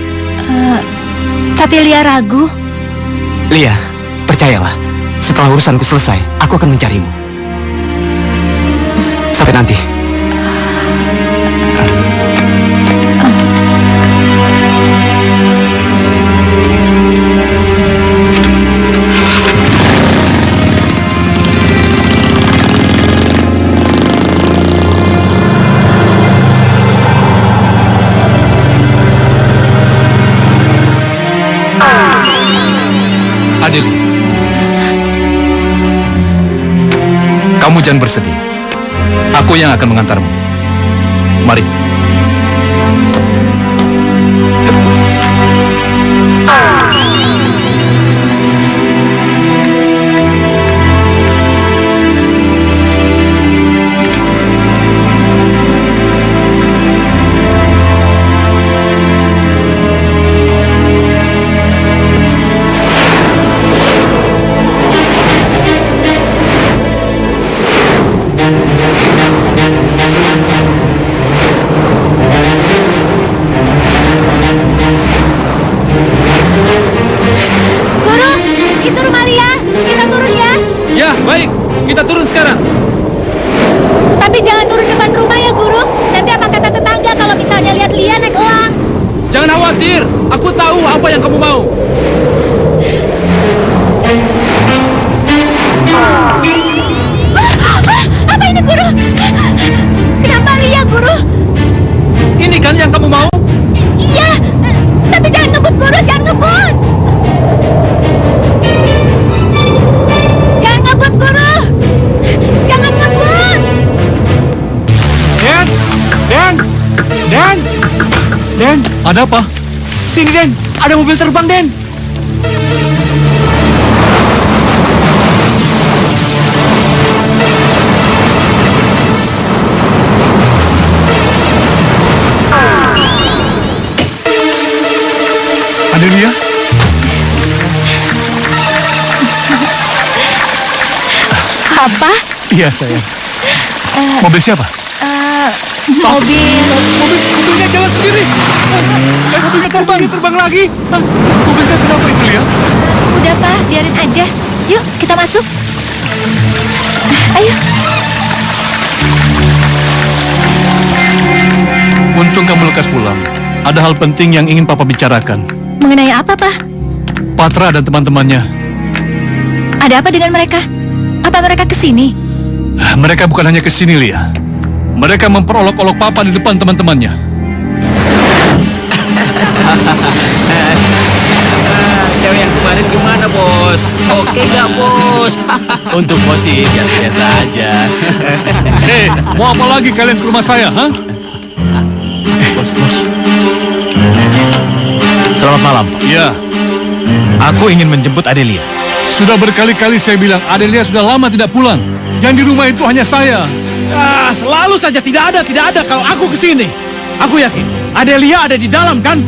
Tapi Lia ragu. Lia, percayalah. Setelah urusanku selesai, aku akan mencarimu. Sampai nanti. Adeli, kamu jangan bersedih. Aku yang akan mengantarmu. Mari. Baik, kita turun sekarang. Tapi jangan turun depan rumah ya, Guru. Nanti apa kata tetangga kalau misalnya lihat Lia naik elang? Jangan khawatir, aku tahu apa yang kamu mau. Apa ini, Guru? Kenapa Lia, Guru? Ini kan yang kamu mau? Iya, tapi jangan ngebut, Guru. Den, Ada apa? sini Den, ada mobil terbang Den. Adelia? Apa? Iya, sayang. Mobil siapa? Mobil. Mobilnya jalan sendiri. Mobilnya terbang lagi. Mobilnya kenapa itu, Lia? Udah, Pak, biarin aja. Yuk, kita masuk. Ayo. Untung kamu lekas pulang. Ada hal penting yang ingin Papa bicarakan. Mengenai apa, Pak? Patra dan teman-temannya. Ada apa dengan mereka? Apa mereka kesini? Mereka bukan hanya kesini, Lia. Mereka memperolok-olok Papa di depan teman-temannya. Cewek yang kemarin gimana, Bos? Oke nggak, Bos? Untuk bos sih biasa-biasa aja. Hei, mau apa lagi kalian ke rumah saya, ha? Bos. Selamat malam. Ya, Aku ingin menjemput Adelia. sudah berkali-kali saya bilang Adelia sudah lama tidak pulang. Yang di rumah itu hanya saya. Selalu saja tidak ada kalau aku kesini. Aku yakin Adelia ada di dalam kan?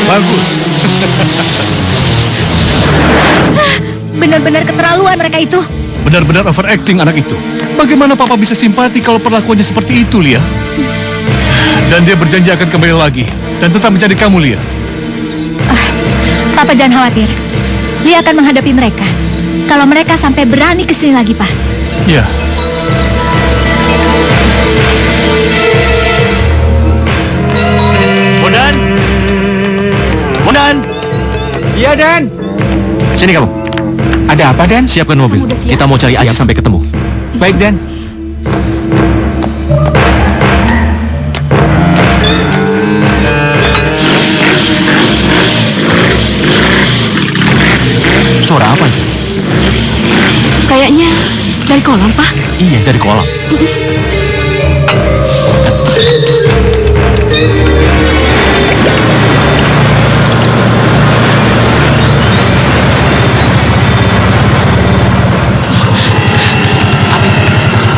Bagus. Benar-benar keterlaluan mereka itu. Benar-benar overacting anak itu. Bagaimana Papa bisa simpati kalau perlakuannya seperti itu, Lia? Dan dia berjanji akan kembali lagi. Dan tetap mencari kamu, Lia. Papa jangan khawatir. Lia akan menghadapi mereka. Kalau mereka sampai berani kesini lagi, Pak. Ya. Bondan! Iya Den. Sini kamu. Ada apa Den? Siapkan mobil. Kamu udah siap? Kita mau cari Aji sampai ketemu. Baik Den. Suara apa itu? Kayaknya dari kolam, Pak. Iya, dari kolam.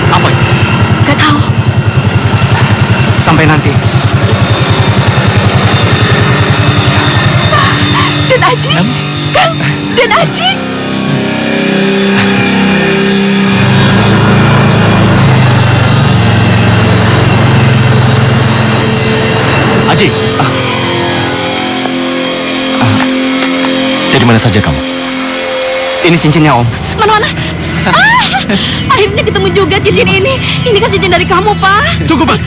Apa itu? Gak tahu. Sampai nanti. Dan Aji. Kang, dan Aji. Aji! Dari mana saja kamu? Ini cincinnya Om. Mana-mana? Akhirnya ketemu juga cincin ini. Ini kan cincin dari kamu, Pak. Cukup, Pak!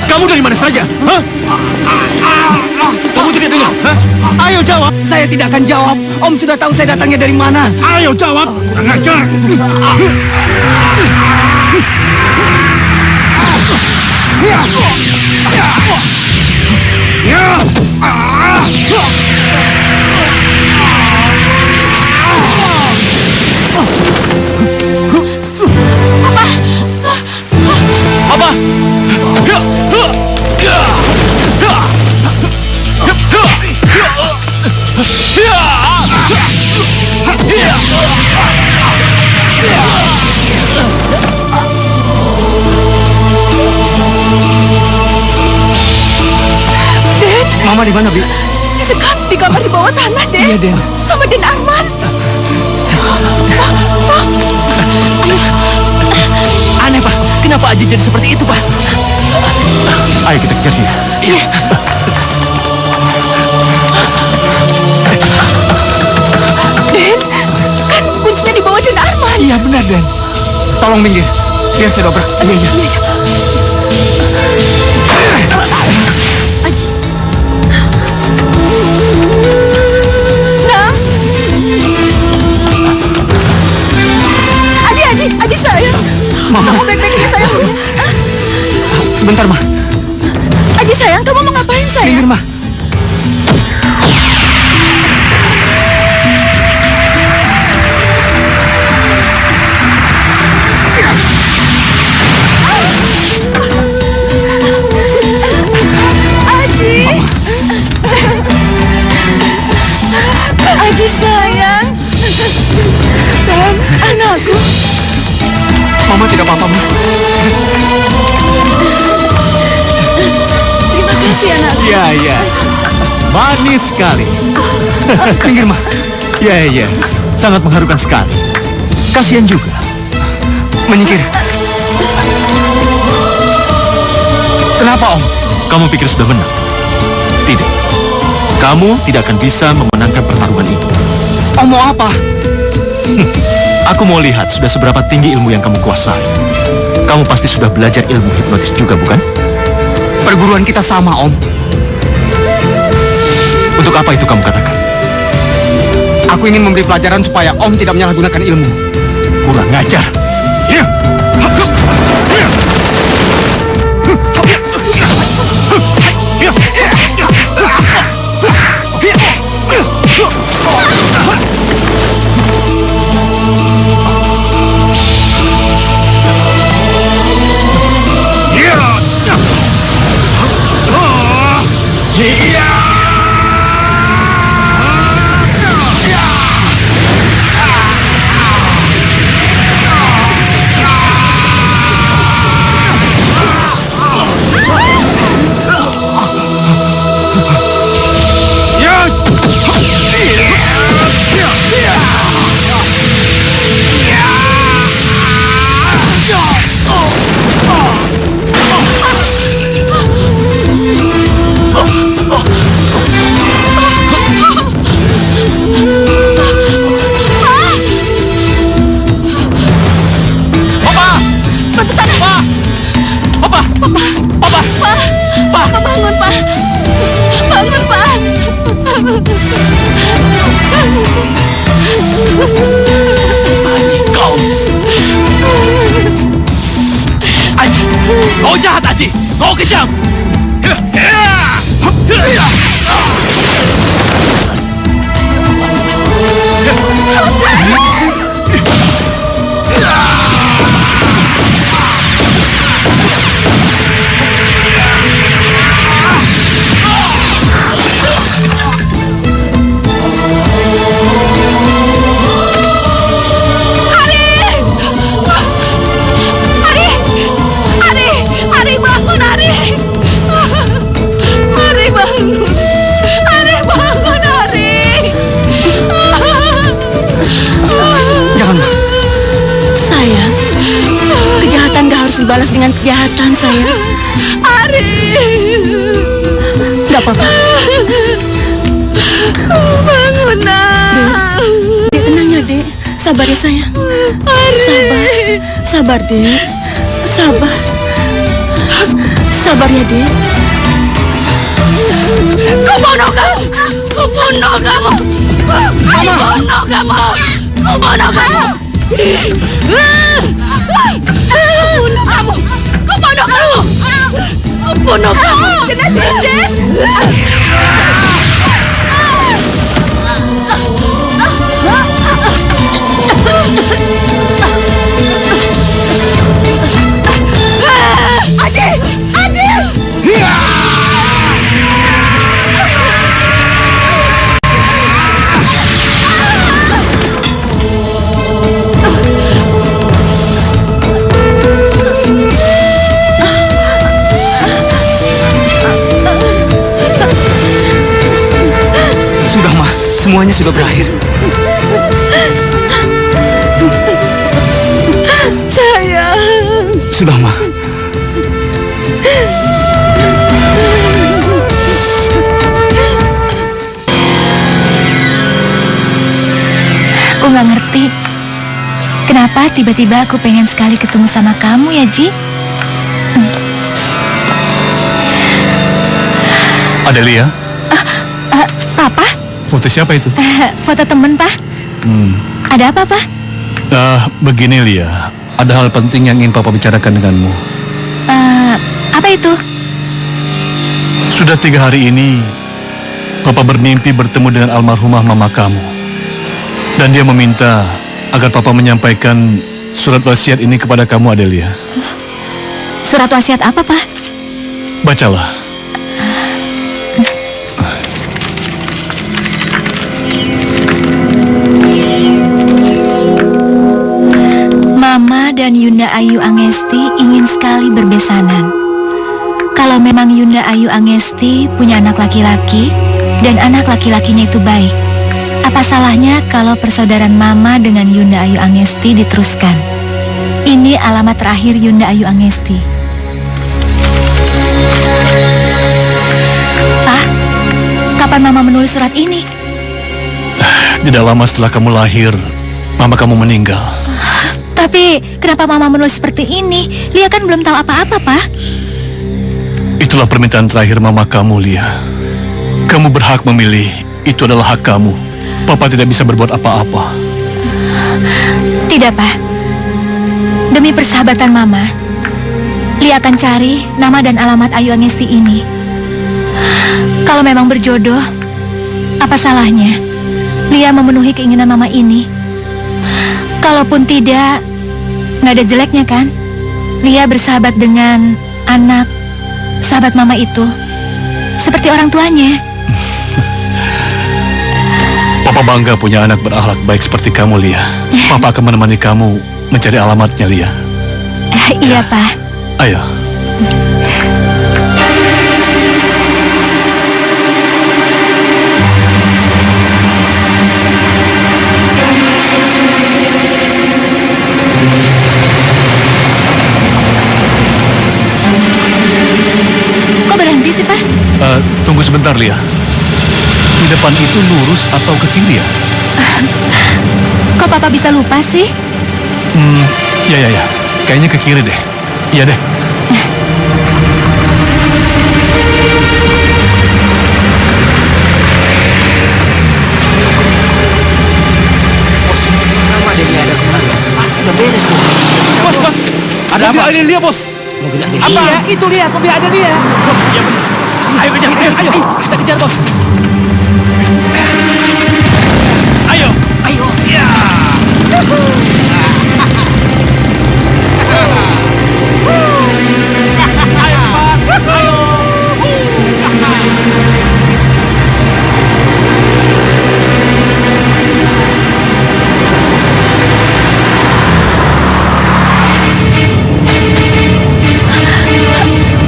Kamu dari mana saja? Hah? Kamu tidak dengar? Hah? Ayo jawab! Saya tidak akan jawab. Om sudah tahu saya datangnya dari mana. Ayo jawab. Kurang ajar. Apa? Mama di mana, Bi? Sekap di kamar di bawah tanah, Den. Iya, Den. Sama Den Arman. Aneh, Pak. Kenapa Aji jadi seperti itu, Pak? Ayo kita kejar dia. Den, kan kunci jalan. Iya benar, Den. Tolong minggir. Biar saya dobrak. Iya. Aji. Nah. Aji sayang. Mama. Kamu baik-baik aja sayang. Sebentar, Ma. Aji sayang, kamu mau ngapain sayang? Minggir, Ma. Aji sayang. Dan anakku. Mama tidak apa-apa, Ma. Terima kasih anakku. Ya. Manis sekali. Minggir, Ma. Ya. Sangat mengharukan sekali. Kasihan juga. Menyingkir. Kenapa, Om? Kamu pikir sudah menang? Tidak. Kamu tidak akan bisa memenangkan pertarungan ini. Om mau apa? Aku mau lihat sudah seberapa tinggi ilmu yang kamu kuasai. Kamu pasti sudah belajar ilmu hipnotis juga, bukan? Perguruan kita sama, Om. Untuk apa itu kamu katakan? Aku ingin memberi pelajaran supaya Om tidak menyalahgunakan ilmu. Kurang ajar. Ya. Kau jahat, Aji! Kau kejam! Dibalas dengan kejahatan, sayang. Ari. Gak apa-apa. Bangun, nak. Dek, tenang ya, Dek. Sabar ya, sayang. Sabar. Sabar, Dek. Sabar. Sabar ya, Dek. Kubunuh kamu. Kubunuh kamu. Kubunuh kamu. Kubunuh kamu. Kubunuh kamu! Kubunuh kamu! Kena cincin! Aji! Aji! Semuanya sudah berakhir. Sayang. Sudah, Ma. Aku nggak ngerti Kenapa tiba-tiba aku pengen sekali ketemu sama kamu ya, Ji? Adelia, Papa? foto siapa itu? Foto temen, Pak. Ada apa, Pak? Begini Lia, ada hal penting yang ingin Papa bicarakan denganmu. Apa itu? Sudah 3 hari ini, Papa bermimpi bertemu dengan almarhumah mama kamu. Dan dia meminta agar Papa menyampaikan surat wasiat ini kepada kamu, Adelia. Surat wasiat apa, Pak? Bacalah. Mama dan Yunda Ayu Angesti ingin sekali berbesanan. Kalau memang Yunda Ayu Angesti punya anak laki-laki dan anak laki-lakinya itu baik, apa salahnya kalau persaudaraan Mama dengan Yunda Ayu Angesti diteruskan? Ini alamat terakhir Yunda Ayu Angesti. Pak, kapan Mama menulis surat ini? Tidak lama setelah kamu lahir, mama kamu meninggal. Tapi kenapa Mama menulis seperti ini? Lia kan belum tahu apa-apa, Pak. Itulah permintaan terakhir mama kamu, Lia. Kamu berhak memilih, itu adalah hak kamu. Papa tidak bisa berbuat apa-apa. Tidak, Pak. Demi persahabatan Mama, Lia akan cari nama dan alamat Ayu Angesti ini. Kalau memang berjodoh, apa salahnya Lia memenuhi keinginan Mama ini? Kalaupun tidak, nggak ada jeleknya kan? Lia bersahabat dengan anak sahabat Mama itu, seperti orang tuanya. Papa bangga punya anak berakhlak baik seperti kamu, Lia. Papa akan menemani kamu mencari alamatnya, Lia. Iya, Pak. Ayo. Kok berhenti sih, Pak? Tunggu sebentar, Lia. Di depan itu lurus atau ke kiri ya? Kok Papa bisa lupa sih? Ya. Kayaknya ke kiri deh. Iya deh. Bos, kenapa Adelia ada kemana? Pasti udah beres, Bos. Bos, ada apa? Mobil Adelia, Bos. Mobil Adelia. Apa? Iya, itu Lia, mobil Adelia. Oh, iya benar. Ayo kejar, ayo. Kita kejar, Bos. Ayo. Ayo. Ya. Ayo cepat. Ayo.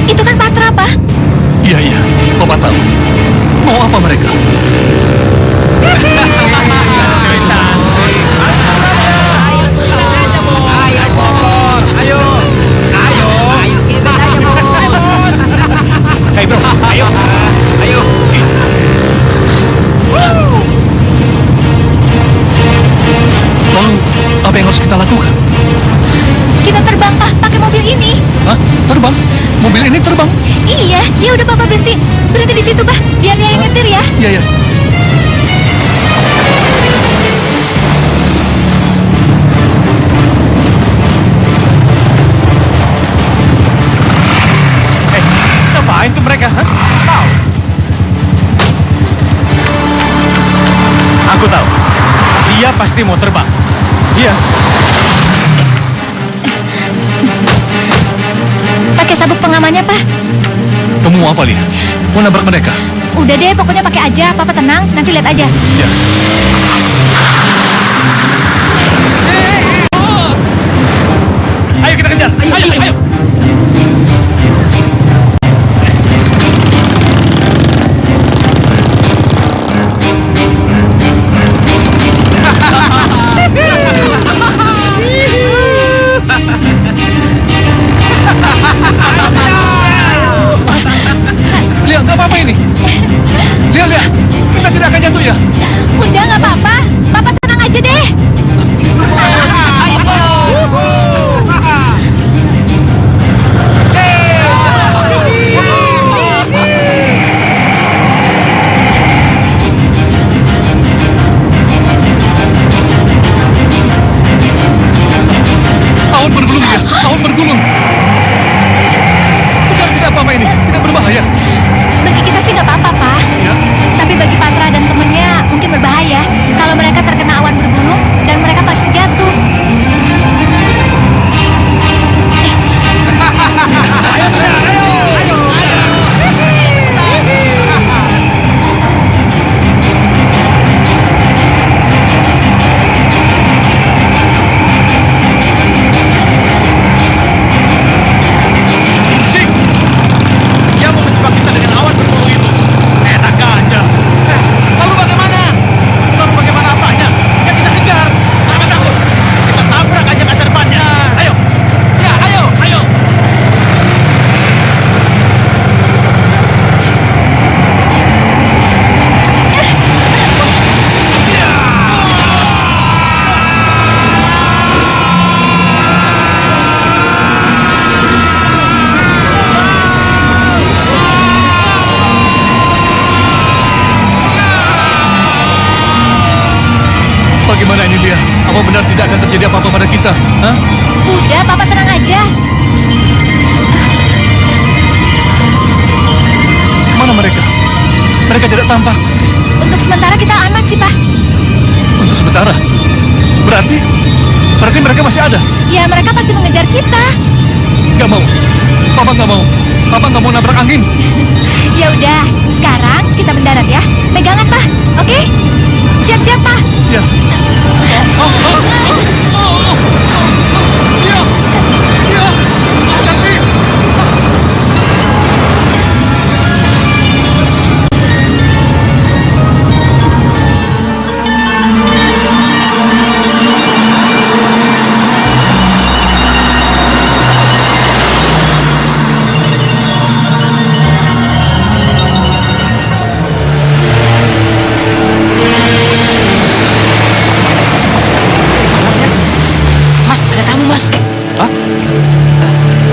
Itu kan Patra, Pak. Iya. Papa tahu. Mau apa mereka? Cewek cantik. Ayo, silakan aja, Bos. Ayo, Bos. Ayo. Gimana aja, Bos. Hei, bro. Ayo. Lalu, apa yang harus kita lakukan? Kita terbang, Pak, pakai mobil ini. Hah? Terbang? Mobil ini terbang? Iya, ya udah Papa berhenti. Berhenti di situ, Pak. Biar dia yang nyetir ya. Iya. Ngapain tuh mereka? Tahu? Aku tahu. Dia pasti mau terbang. Iya. Pakai sabuk pengamannya, Pak. Kamu mau apa, Lia? Mau nabrak mereka? Udah deh, pokoknya pakai aja. Papa tenang, nanti lihat aja. Ya. Ayo kita kejar. Ayo. Lia, nggak apa-apa ini. Lia, kita tidak akan jatuh ya. Udah, nggak apa-apa. Papa tenang aja deh. kita? Hah? Udah, Papa tenang aja. Mana mereka? Mereka tidak tampak. Untuk sementara kita aman sih, Pak. Untuk sementara? Berarti mereka masih ada? Ya, mereka pasti mengejar kita. Gak mau. Papa gak mau. Papa gak mau nabrak angin. Ya udah, sekarang kita mendarat ya. Pegangan, Pak. Oke? Siap-siap, Pak. Ya.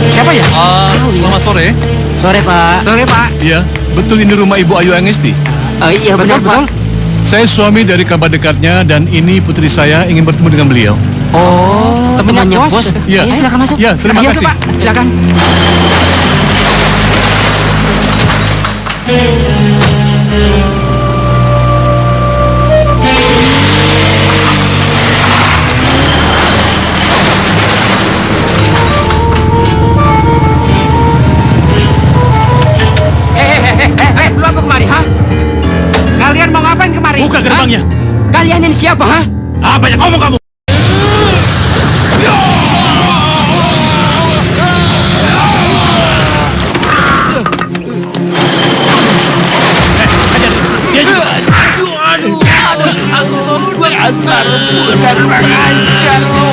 Siapa ya? Selamat sore. Sore, Pak. Sore, Pak. Iya, betul ini rumah Ibu Ayu Angesti. Iya, benar, Pak. Saya suami dari kerabat dekatnya dan ini putri saya ingin bertemu dengan beliau. Oh, temannya bos. Iya. Ayo, silakan masuk. Ya, terima Ayo, kasih. Pak. Silakan. Lu apa kemari, ha? Kalian mau ngapain kemari? Buka gerbangnya. Kalian ini siapa, ha? Banyak ngomong kamu. Dia juga. Aduh. Aksesoris gue kasar. Sancar lo.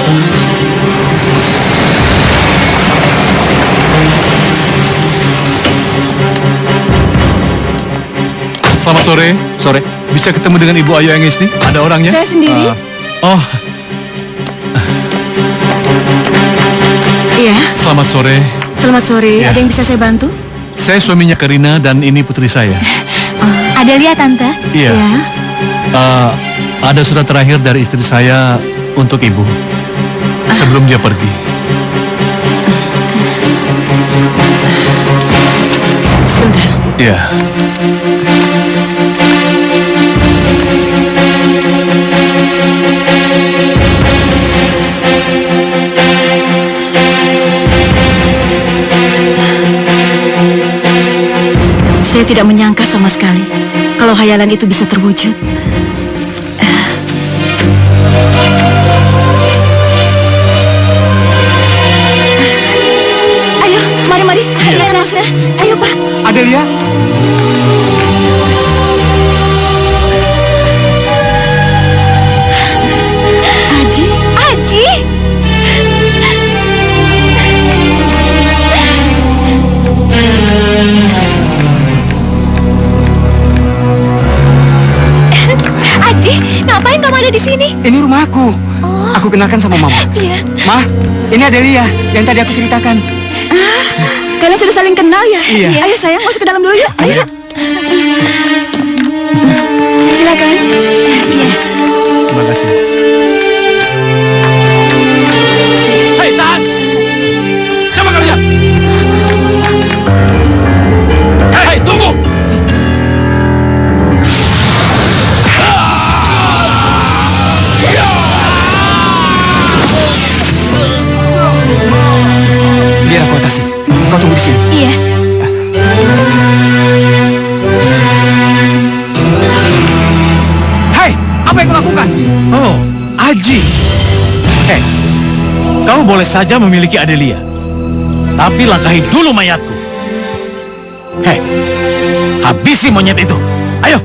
Selamat sore. Sore. Bisa ketemu dengan Ibu Ayu Angesti? Ada orangnya? Saya sendiri. Oh, Iya, selamat sore. selamat sore. Ya. Ada yang bisa saya bantu? Saya suaminya Karina dan ini putri saya. Adelia, Tante. Iya. Ya. Ada surat terakhir dari istri saya untuk Ibu sebelum dia pergi. Sebentar. Iya. Saya tidak menyangka sama sekali kalau hayalan itu bisa terwujud. Ayo, mari. Silakan masuk. Ayo, Pak. Adelia. Aji. Aji, ngapain kamu ada di sini? Ini rumahku. Aku kenalkan sama Mama. Iya. Ma, ini Adelia yang tadi aku ceritakan. Kalian sudah saling kenal ya? Iya. Ayo sayang, masuk ke dalam dulu yuk. Ayo. Silakan. Iya. Terima kasih. Hei, tahan. Coba kalian. Hei, tunggu. Biar aku atasi. Kau tunggu di sini. Iya. Hai, apa yang kau lakukan? Oh, Aji. Hei, kau boleh saja memiliki Adelia. Tapi langkahi dulu mayatku. Hei, habisi monyet itu. Ayo.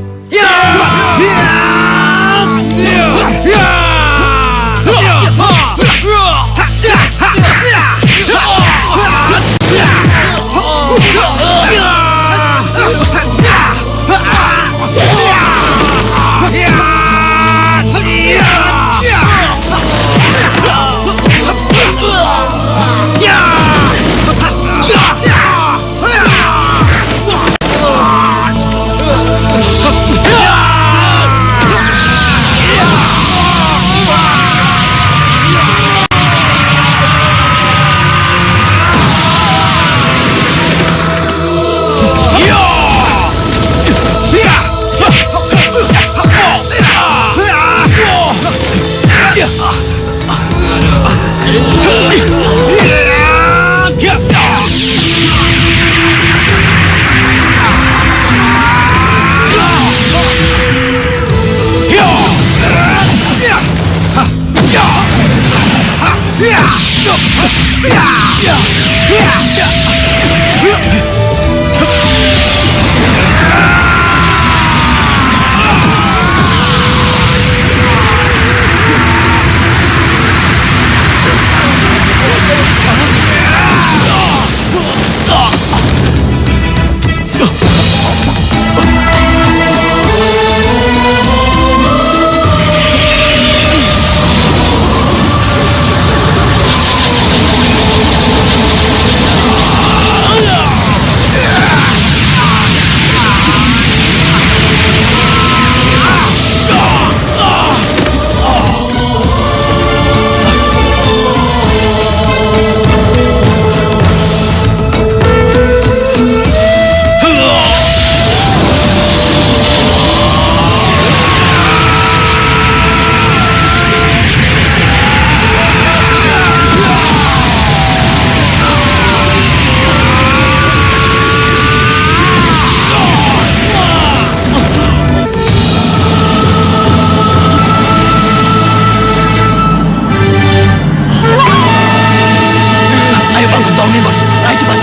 Ayo bangun, tolongin bos. Ayo cepat.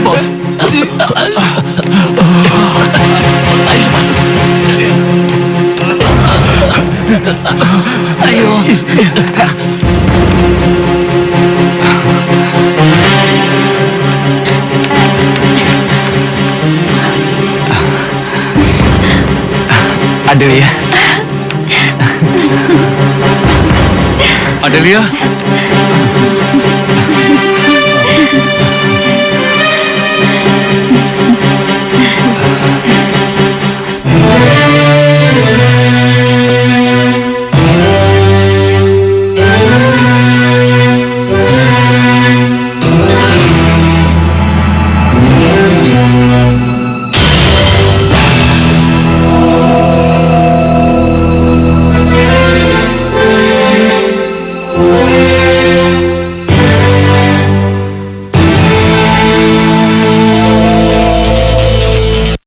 Bos. Ayo cepat. Ayo. Adelia. Adelia,